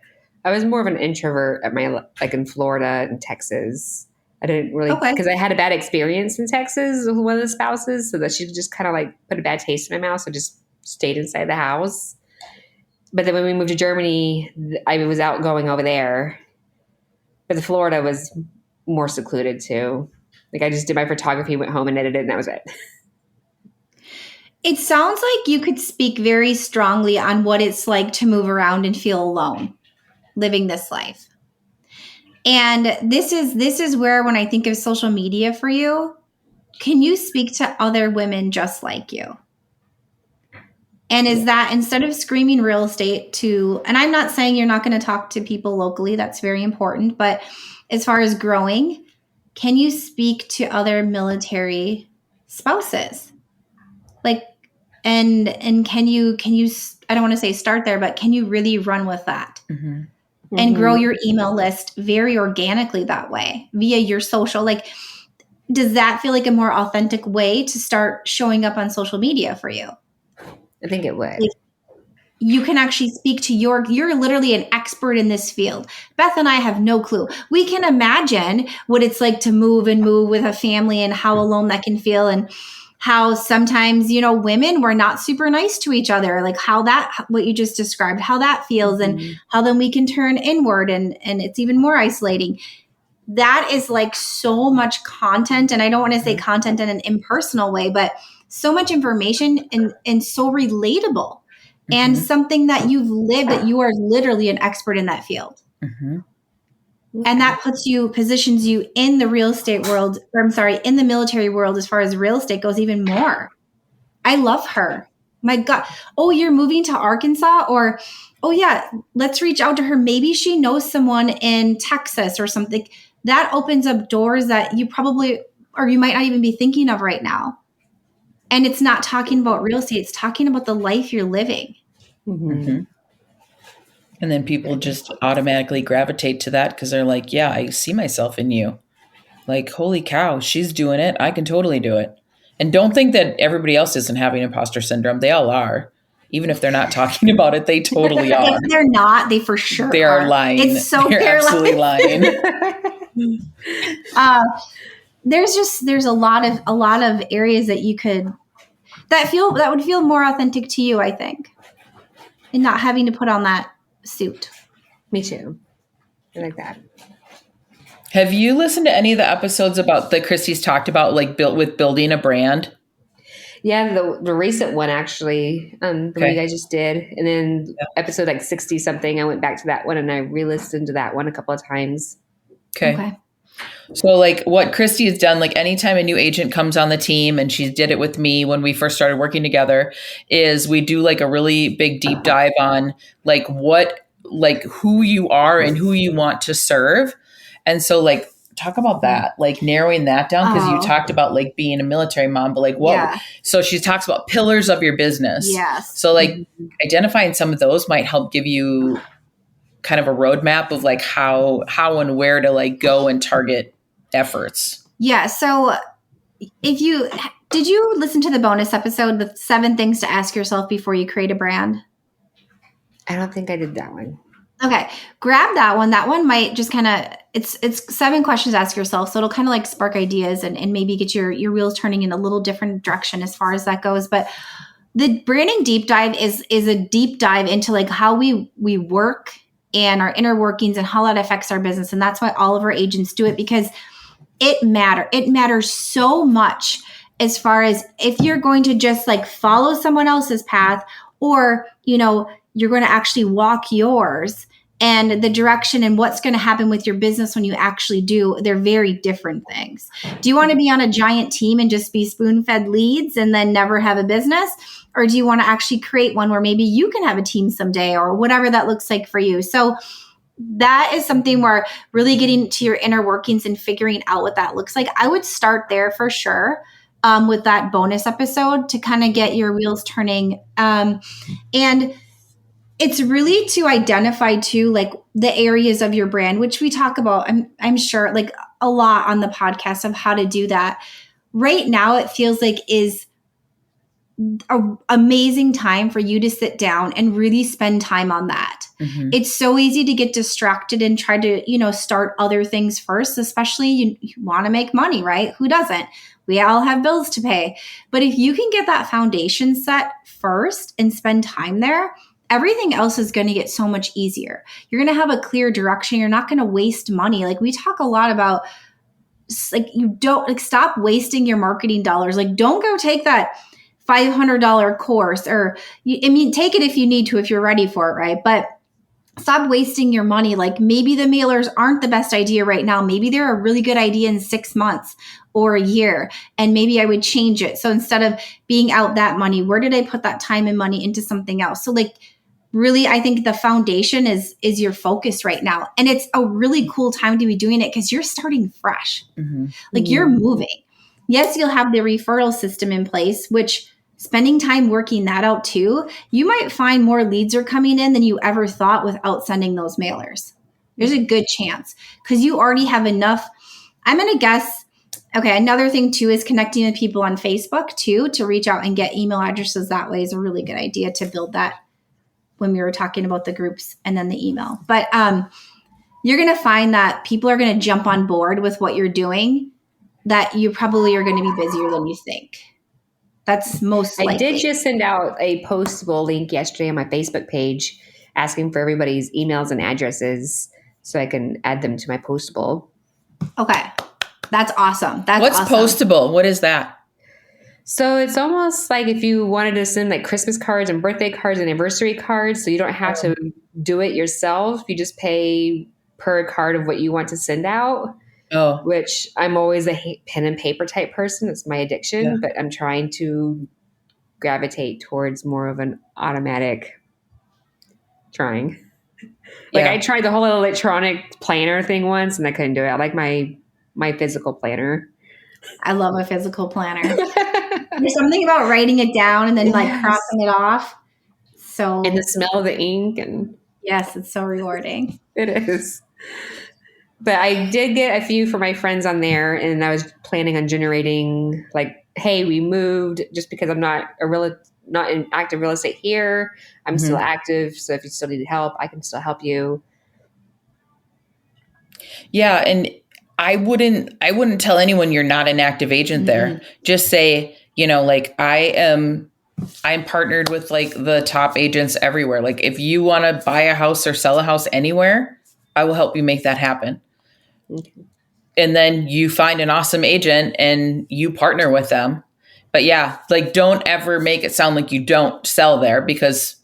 I was more of an introvert at my, like in Florida and Texas. I didn't really, because I had a bad experience in Texas with one of the spouses, so that she just kind of like put a bad taste in my mouth, so I just stayed inside the house. But then when we moved to Germany, I was outgoing over there. But the Florida was more secluded too. Like I just did my photography, went home and edited, and that was it. It sounds like you could speak very strongly on what it's like to move around and feel alone living this life. And this is where, when I think of social media for you, can you speak to other women just like you? And is that instead of screaming real estate to, and I'm not saying you're not going to talk to people locally, that's very important, but as far as growing, can you speak to other military spouses? Like, and can you, I don't want to say start there, but can you really run with that? And grow your email list very organically that way via your social? Like, does that feel like a more authentic way to start showing up on social media for you? I think it would. Like, you can actually speak to you're literally an expert in this field. Beth and I have no clue. We can imagine what it's like to move with a family and how alone that can feel, and how sometimes, women were not super nice to each other, like what you just described, how that feels, and how then we can turn inward and it's even more isolating. That is like so much content. And I don't want to say content in an impersonal way, but so much information and so relatable and something that you've lived, that you are literally an expert in that field. And that positions you in the real estate world, in the military world, as far as real estate goes, even more. I love her. My God. Oh, you're moving to Arkansas? Or, oh yeah, let's reach out to her. Maybe she knows someone in Texas or something. That opens up doors that you probably, or you might not even be thinking of right now. And it's not talking about real estate. It's talking about the life you're living. And then people just automatically gravitate to that because they're like, yeah, I see myself in you. Like, holy cow, she's doing it. I can totally do it. And don't think that everybody else isn't having imposter syndrome. They all are. Even if they're not talking about it, they totally are. If they're not, they for sure they are lying. It's so they're absolutely lying. There's a lot of areas that you could that would feel more authentic to you, I think, and not having to put on that suit. Me too. I like that. Have you listened to any of the episodes about that Christy's talked about, like building a brand? Yeah, the recent one actually, the one you guys just did, and then episode like 60 something. I went back to that one and I re-listened to that one a couple of times. Okay. So like what Christy has done, like anytime a new agent comes on the team, and she did it with me when we first started working together, is we do like a really big deep dive on like who you are and who you want to serve. And so like talk about that, like narrowing that down, because you talked about like being a military mom, but like what? Yeah. So she talks about pillars of your business. Yes. So like identifying some of those might help give you kind of a roadmap of like how and where to like go and target efforts. Yeah. So did you listen to the bonus episode, the 7 things to ask yourself before you create a brand? I don't think I did that one. Okay. Grab that one. That one might just kind of, it's 7 questions to ask yourself. So it'll kind of like spark ideas and maybe get your wheels turning in a little different direction as far as that goes. But the branding deep dive is a deep dive into like how we work and our inner workings and how that affects our business. And that's why all of our agents do it, because it matters so much as far as if you're going to just like follow someone else's path, or, you're going to actually walk yours, and the direction and what's going to happen with your business when you actually do, they're very different things. Do you want to be on a giant team and just be spoon-fed leads and then never have a business? Or do you want to actually create one where maybe you can have a team someday, or whatever that looks like for you? So that is something where really getting to your inner workings and figuring out what that looks like. I would start there for sure, with that bonus episode to kind of get your wheels turning. And it's really to identify too, like the areas of your brand, which we talk about, I'm sure, like a lot on the podcast of how to do that. Right now, it feels like is an amazing time for you to sit down and really spend time on that. Mm-hmm. It's so easy to get distracted and try to, start other things first, especially you want to make money, right? Who doesn't? We all have bills to pay. But if you can get that foundation set first and spend time there, everything else is going to get so much easier. You're going to have a clear direction. You're not going to waste money. Like we talk a lot about, like, you don't like stop wasting your marketing dollars. Like don't go take that $500 course, or take it if you need to, if you're ready for it, right? But stop wasting your money. Like maybe the mailers aren't the best idea right now. Maybe they're a really good idea in 6 months or a year. And maybe I would change it. So instead of being out that money, where did I put that time and money into something else? So like really, I think the foundation is your focus right now. And it's a really cool time to be doing it because you're starting fresh. Mm-hmm. Like you're moving. Yes, you'll have the referral system in place, which spending time working that out too, you might find more leads are coming in than you ever thought without sending those mailers. There's a good chance because you already have enough. I'm going to guess. Okay. Another thing too is connecting with people on Facebook too, to reach out and get email addresses that way is a really good idea to build that when we were talking about the groups and then the email. But you're going to find that people are going to jump on board with what you're doing, that you probably are going to be busier than you think. That's most likely. I did just send out a postable link yesterday on my Facebook page asking for everybody's emails and addresses so I can add them to my postable. Okay. That's awesome. What's awesome. postable? What is that? So it's almost like if you wanted to send like Christmas cards and birthday cards and anniversary cards, so you don't have to do it yourself. You just pay per card of what you want to send out. Oh, which I'm always a pen and paper type person. It's my addiction, but I'm trying to gravitate towards more of an automatic trying. Like I tried the whole electronic planner thing once and I couldn't do it. I like my physical planner. I love a physical planner. There's something about writing it down and then like crossing it off. So and the smell of the ink and yes, it's so rewarding. It is. But I did get a few for my friends on there, and I was planning on generating like, hey, we moved just because I'm not in active real estate here. I'm still active. So if you still need help, I can still help you. Yeah. And I wouldn't tell anyone you're not an active agent there. Just say, like I'm partnered with like the top agents everywhere. Like if you want to buy a house or sell a house anywhere, I will help you make that happen. Okay. And then you find an awesome agent and you partner with them. But yeah, like don't ever make it sound like you don't sell there, because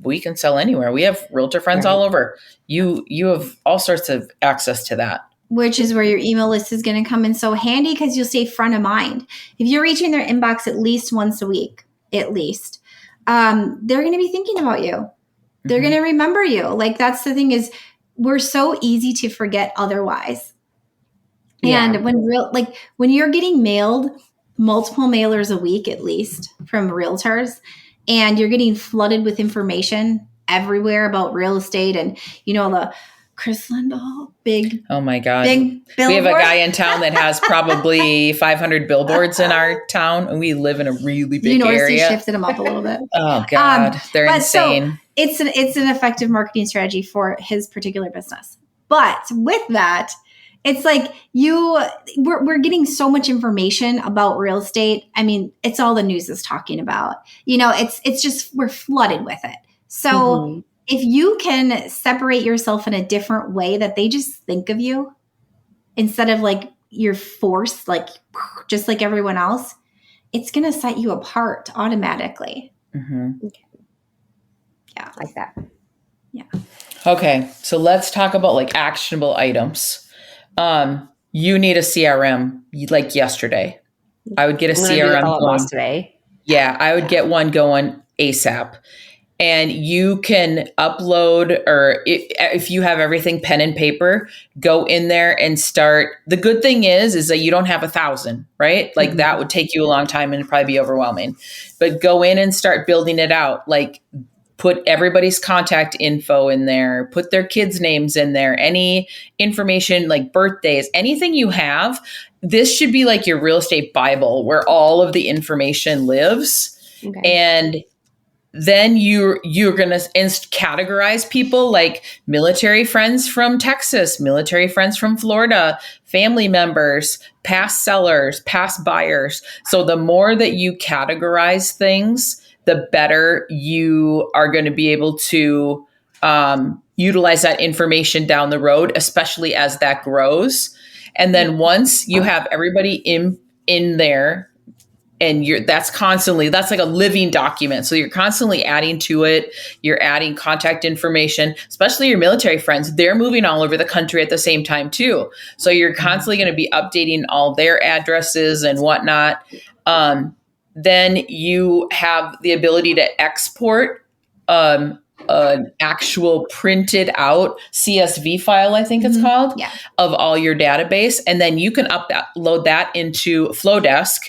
we can sell anywhere. We have realtor friends all over. You have all sorts of access to that. Which is where your email list is going to come in so handy, because you'll stay front of mind. If you're reaching their inbox at least once a week, they're going to be thinking about you. They're going to remember you. Like that's the thing is, we're so easy to forget otherwise. Yeah. And when you're getting mailed multiple mailers a week, at least from realtors, and you're getting flooded with information everywhere about real estate and, Chris Lindahl, big, Oh my God. big billboard. We have a guy in town that has probably 500 billboards in our town, and we live in a really big you notice area. he shifted them up a little bit. Oh God, they're but insane. So it's an effective marketing strategy for his particular business. But with that, it's like we're getting so much information about real estate. I mean, it's all the news is talking about. It's just we're flooded with it. So if you can separate yourself in a different way that they just think of you instead of like you're forced, like just like everyone else, it's going to set you apart automatically. Okay. Yeah. Like that. Yeah. Okay. So let's talk about like actionable items. You need a CRM like yesterday. I would get a CRM going today. Yeah, I would get one going ASAP. And you can upload, or if you have everything pen and paper, go in there and start. The good thing is that you don't have 1,000, right? Like that would take you a long time and it'd probably be overwhelming. But go in and start building it out. Like put everybody's contact info in there, put their kids' names in there, any information like birthdays, anything you have. This should be like your real estate Bible where all of the information lives. Okay. And then you're going to categorize people like military friends from Texas, military friends from Florida, family members, past sellers, past buyers. So the more that you categorize things, the better you are going to be able to utilize that information down the road, especially as that grows. And then once you have everybody in there, and that's like a living document. So you're constantly adding to it. You're adding contact information, especially your military friends. They're moving all over the country at the same time too. So you're constantly going to be updating all their addresses and whatnot. Then you have the ability to export an actual printed out CSV file, I think it's called, of all your database. And then you can upload that into Flowdesk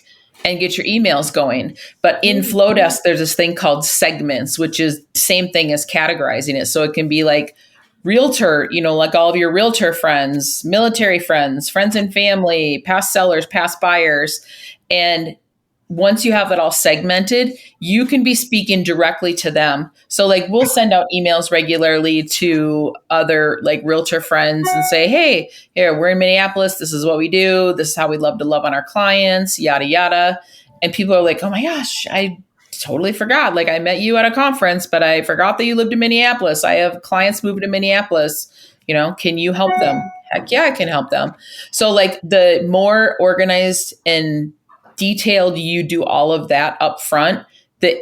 and get your emails going. But in Flowdesk, there's this thing called segments, which is the same thing as categorizing it. So it can be like realtor, like all of your realtor friends, military friends, friends and family, past sellers, past buyers. And once you have it all segmented, you can be speaking directly to them. So like we'll send out emails regularly to other like realtor friends and say, hey, here, we're in Minneapolis. This is what we do. This is how we love to love on our clients, yada, yada. And people are like, oh my gosh, I totally forgot. Like I met you at a conference, but I forgot that you lived in Minneapolis. I have clients moving to Minneapolis. Can you help them? Heck yeah, I can help them. So like the more organized and detailed you do all of that up front, the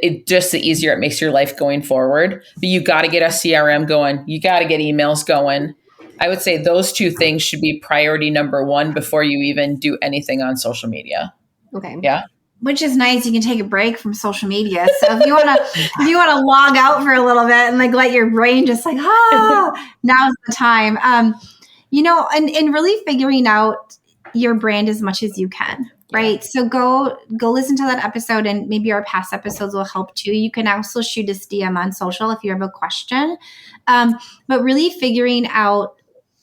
easier it makes your life going forward. But you got to get a CRM going. You got to get emails going. I would say those two things should be priority number one before you even do anything on social media. Okay. Yeah. Which is nice. You can take a break from social media. So if you want to log out for a little bit and like let your brain just like, now's the time. And really figuring out your brand as much as you can. Right. So go listen to that episode, and maybe our past episodes will help too. You can also shoot us DM on social if you have a question. But really figuring out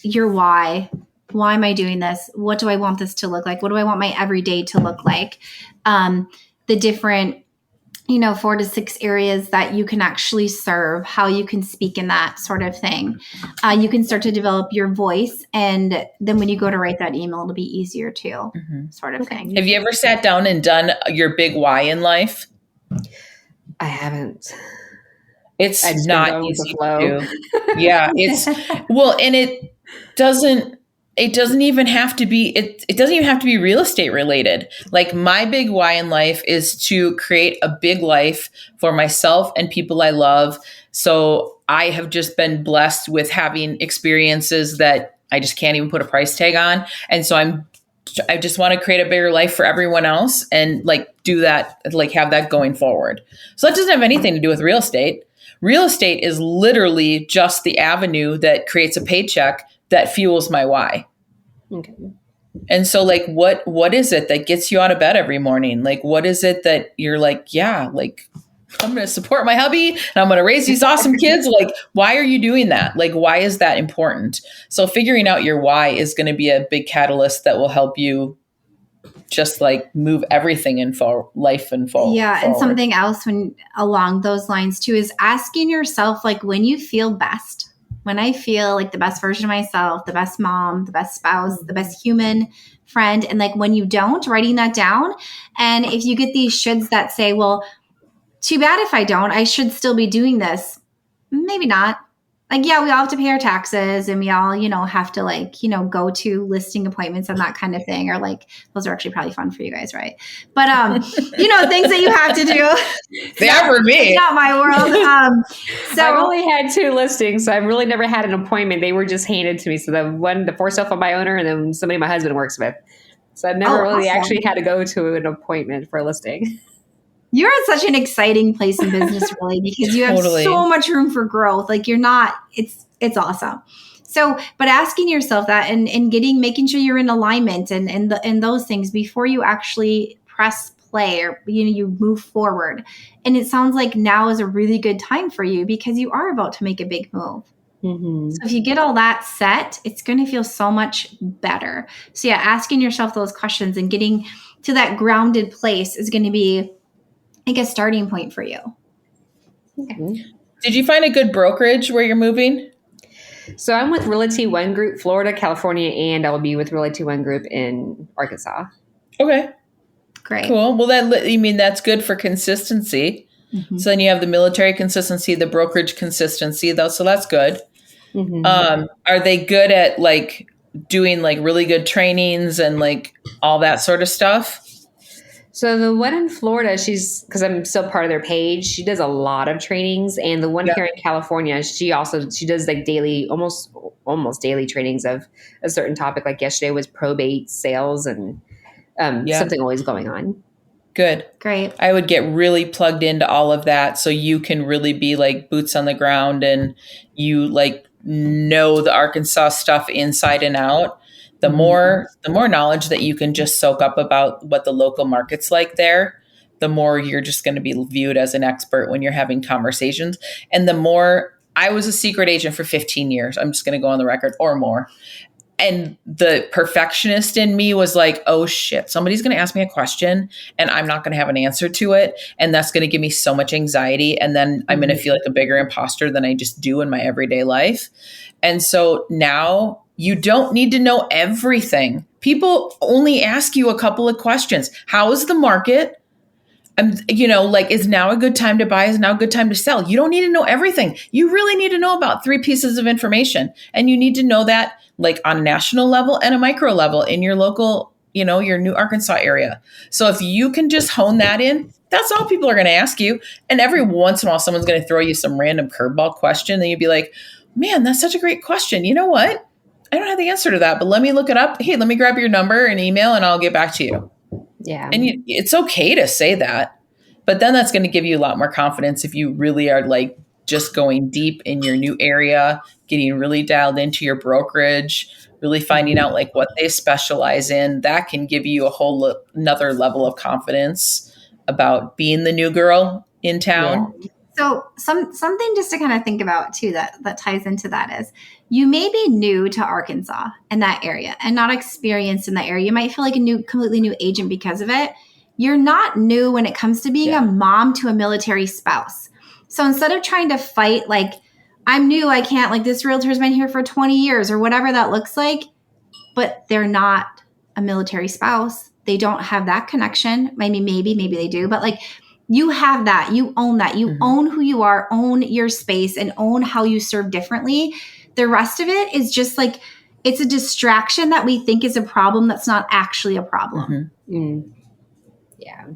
your why. Why am I doing this? What do I want this to look like? What do I want my everyday to look like? The different 4 to 6 areas that you can actually serve, how you can speak in that sort of thing. You can start to develop your voice. And then when you go to write that email, it'll be easier too, sort of thing. Have you ever sat down and done your big why in life? I haven't. It's not easy to do. Yeah. And it doesn't even have to be, it doesn't even have to be real estate related. Like my big why in life is to create a big life for myself and people I love. So I have just been blessed with having experiences that I just can't even put a price tag on. And so I just want to create a bigger life for everyone else and like do that, like have that going forward. So that doesn't have anything to do with real estate. Real estate is literally just the avenue that creates a paycheck that fuels my why. Okay. And so like, what is it that gets you out of bed every morning? Like, what is it that you're like, yeah, like I'm going to support my hubby and I'm going to raise these awesome kids. Like, why are you doing that? Like, why is that important? So figuring out your why is going to be a big catalyst that will help you just like move everything in life and forward. Yeah. And something else when along those lines too, is asking yourself, like, when you feel best, when I feel like the best version of myself, the best mom, the best spouse, the best human friend. And like, when you don't, writing that down. And if you get these shoulds that say, well, too bad if I don't, I should still be doing this. Maybe not. Like, yeah, we all have to pay our taxes and we all, have to like, go to listing appointments and that kind of thing. Or like, those are actually probably fun for you guys, right? But, things that you have to do. They are for me. Not my world. So I've only had 2 listings, so I've really never had an appointment. They were just handed to me. So the for sale from my owner and then somebody my husband works with. So I've never really actually had to go to an appointment for a listing. You're in such an exciting place in business, really, because you have so much room for growth. Like it's awesome. So, but asking yourself that and making sure you're in alignment and those things before you actually press play or, you move forward. And it sounds like now is a really good time for you because you are about to make a big move. Mm-hmm. So if you get all that set, it's going to feel so much better. So yeah, asking yourself those questions and getting to that grounded place is going to be like a starting point for you. Okay. Did you find a good brokerage where you're moving? So I'm with Realty One Group, Florida, California, and I will be with Realty One Group in Arkansas. Okay. Great. Cool. Well, that's good for consistency. Mm-hmm. So then you have the military consistency, the brokerage consistency, though. So that's good. Mm-hmm. Are they good at like doing like really good trainings and like all that sort of stuff? So the one in Florida, because I'm still part of their page, she does a lot of trainings. And the one here in California, she does like daily, almost daily trainings of a certain topic. Like yesterday was probate, sales, and something always going on. Good. Great. I would get really plugged into all of that so you can really be like boots on the ground and you like know the Arkansas stuff inside and out. The more knowledge that you can just soak up about what the local market's like there, the more you're just going to be viewed as an expert when you're having conversations. And the more, I was a secret agent for 15 years. I'm just going to go on the record or more. And the perfectionist in me was like, oh shit, somebody's going to ask me a question and I'm not going to have an answer to it. And that's going to give me so much anxiety. And then I'm going to feel like a bigger imposter than I just do in my everyday life. And so now you don't need to know everything. People only ask you a couple of questions. How is the market? Is now a good time to buy? Is now a good time to sell? You don't need to know everything. You really need to know about 3 pieces of information. And you need to know that like on a national level and a micro level in your local, your New Arkansas area. So if you can just hone that in, that's all people are going to ask you. And every once in a while, someone's going to throw you some random curveball question. Then you'd be like, man, that's such a great question. You know what? I don't have the answer to that, but let me look it up. Hey, let me grab your number and email and I'll get back to you. Yeah. And it's okay to say that, but then that's going to give you a lot more confidence if you really are like just going deep in your new area, getting really dialed into your brokerage, really finding out like what they specialize in. That can give you a whole another level of confidence about being the new girl in town. Yeah. So something just to kind of think about too that ties into that is you may be new to Arkansas and that area and not experienced in that area. You might feel like a completely new agent because of it. You're not new when it comes to being a mom to a military spouse. So instead of trying to fight like, I'm new, I can't, like this realtor's been here for 20 years or whatever that looks like, but they're not a military spouse. They don't have that connection. Maybe they do, but like, you have that. You own that. You own who you are, own your space, and own how you serve differently. The rest of it is just like, it's a distraction that we think is a problem that's not actually a problem. Mm-hmm. Yeah.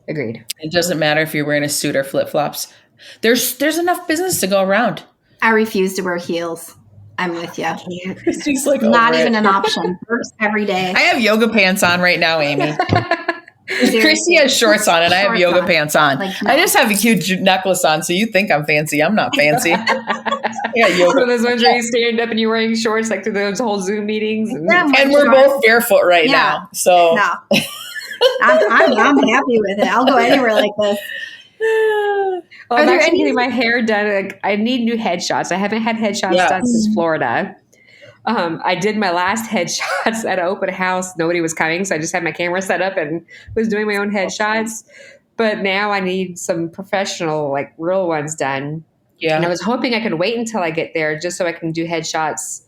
Agreed. It doesn't matter if you're wearing a suit or flip-flops. There's enough business to go around. I refuse to wear heels. I'm with you. She's like, not even an option. First every day. I have yoga pants on right now, Amy. Christy has shorts on and I have yoga pants on. Like, no. I just have a huge necklace on, so you think I'm fancy. I'm not fancy. Yeah, yoga. So those ones where you stand up and you're wearing shorts like through those whole Zoom meetings. And we're both barefoot right now. So no. I'm happy with it. I'll go anywhere like this. Well, Are I'm there actually any- getting my hair done. Like, I need new headshots. I haven't had headshots done since Florida. I did my last headshots at an open house. Nobody was coming, so I just had my camera set up and was doing my own headshots. But now I need some professional, like real ones done. Yeah. And I was hoping I could wait until I get there just so I can do headshots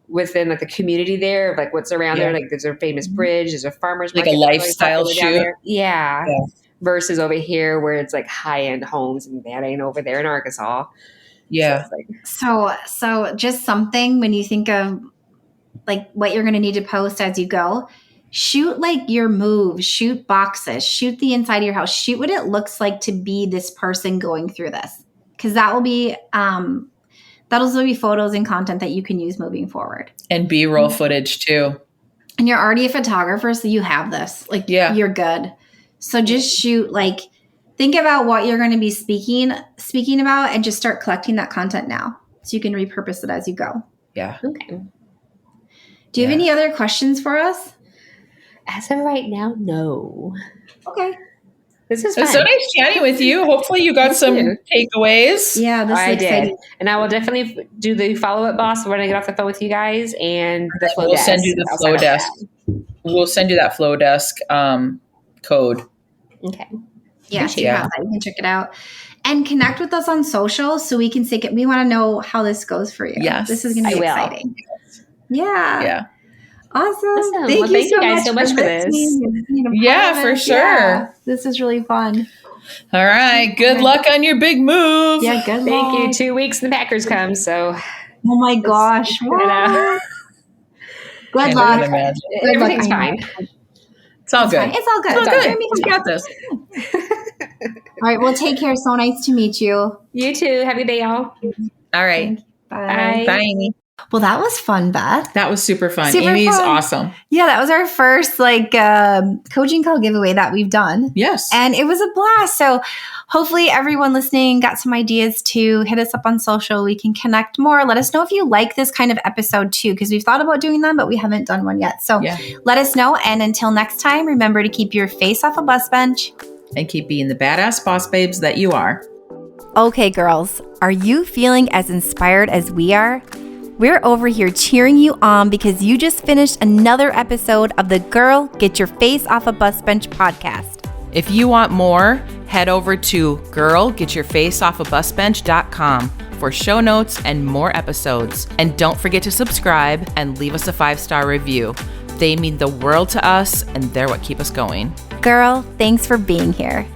within like the community there of like what's around there. Like there's a famous bridge, there's a farmer's Like market a that's really lifestyle popular down shoot. there. Yeah. Yeah. Versus over here where it's like high end homes, and that ain't over there in Arkansas. Yeah. So it's like, So just something when you think of like what you're going to need to post as you go, shoot like your moves, shoot boxes, shoot the inside of your house, shoot what it looks like to be this person going through this. Cause that'll be photos and content that you can use moving forward. And B-roll footage too. And you're already a photographer, so you have this. Like, you're good. So just shoot, like, think about what you're going to be speaking about, and just start collecting that content now, so you can repurpose it as you go. Yeah. okay. Do you have any other questions for us? As of right now, no. Okay. This is It was so fun. nice chatting with you. Hopefully you got some too. takeaways. Yeah, this I is exciting. did. And I will definitely do the follow-up, boss, when I get off the phone with you guys, and the flow We'll desk. send you the I'll flow sign up desk. for We'll send you that flow desk code. that. Okay. Yeah, so you Yeah. have that. You can check it out. And connect with us on social so we can say, we want to know how this goes for you. Yes, This is going to I be will. exciting. Yeah. Yeah. Awesome. Well, thank you guys so much for this. listening and being a part Yeah, of for it. sure. Yeah, this is really fun. All right. Good luck on your big move. Yeah, good Thank you. luck. 2 weeks and the Packers come, so Oh my gosh. I know. Good Can't luck. even imagine. Good luck. everything's fine. It's all It's good. fine. It's all good. It's all good. Jeremy, We got this. All right. Well, take care. So nice to meet you. You too. Have a good day, y'all. All right. Bye. Bye. Bye. Well, that was fun, Beth. That was super fun. Super Amy's fun. awesome. Yeah, that was our first coaching call giveaway that we've done. Yes. And it was a blast. So hopefully everyone listening got some ideas to hit us up on social. We can connect more. Let us know if you like this kind of episode too, because we've thought about doing them, but we haven't done one yet. So let us know. And until next time, remember to keep your face off a bus bench. And keep being the badass boss babes that you are. Okay, girls, are you feeling as inspired as we are? We're over here cheering you on because you just finished another episode of the Girl Get Your Face Off a Bus Bench podcast. If you want more, head over to girlgetyourfaceoffabusbench.com for show notes and more episodes. And don't forget to subscribe and leave us a 5-star review. They mean the world to us, and they're what keep us going. Girl, thanks for being here.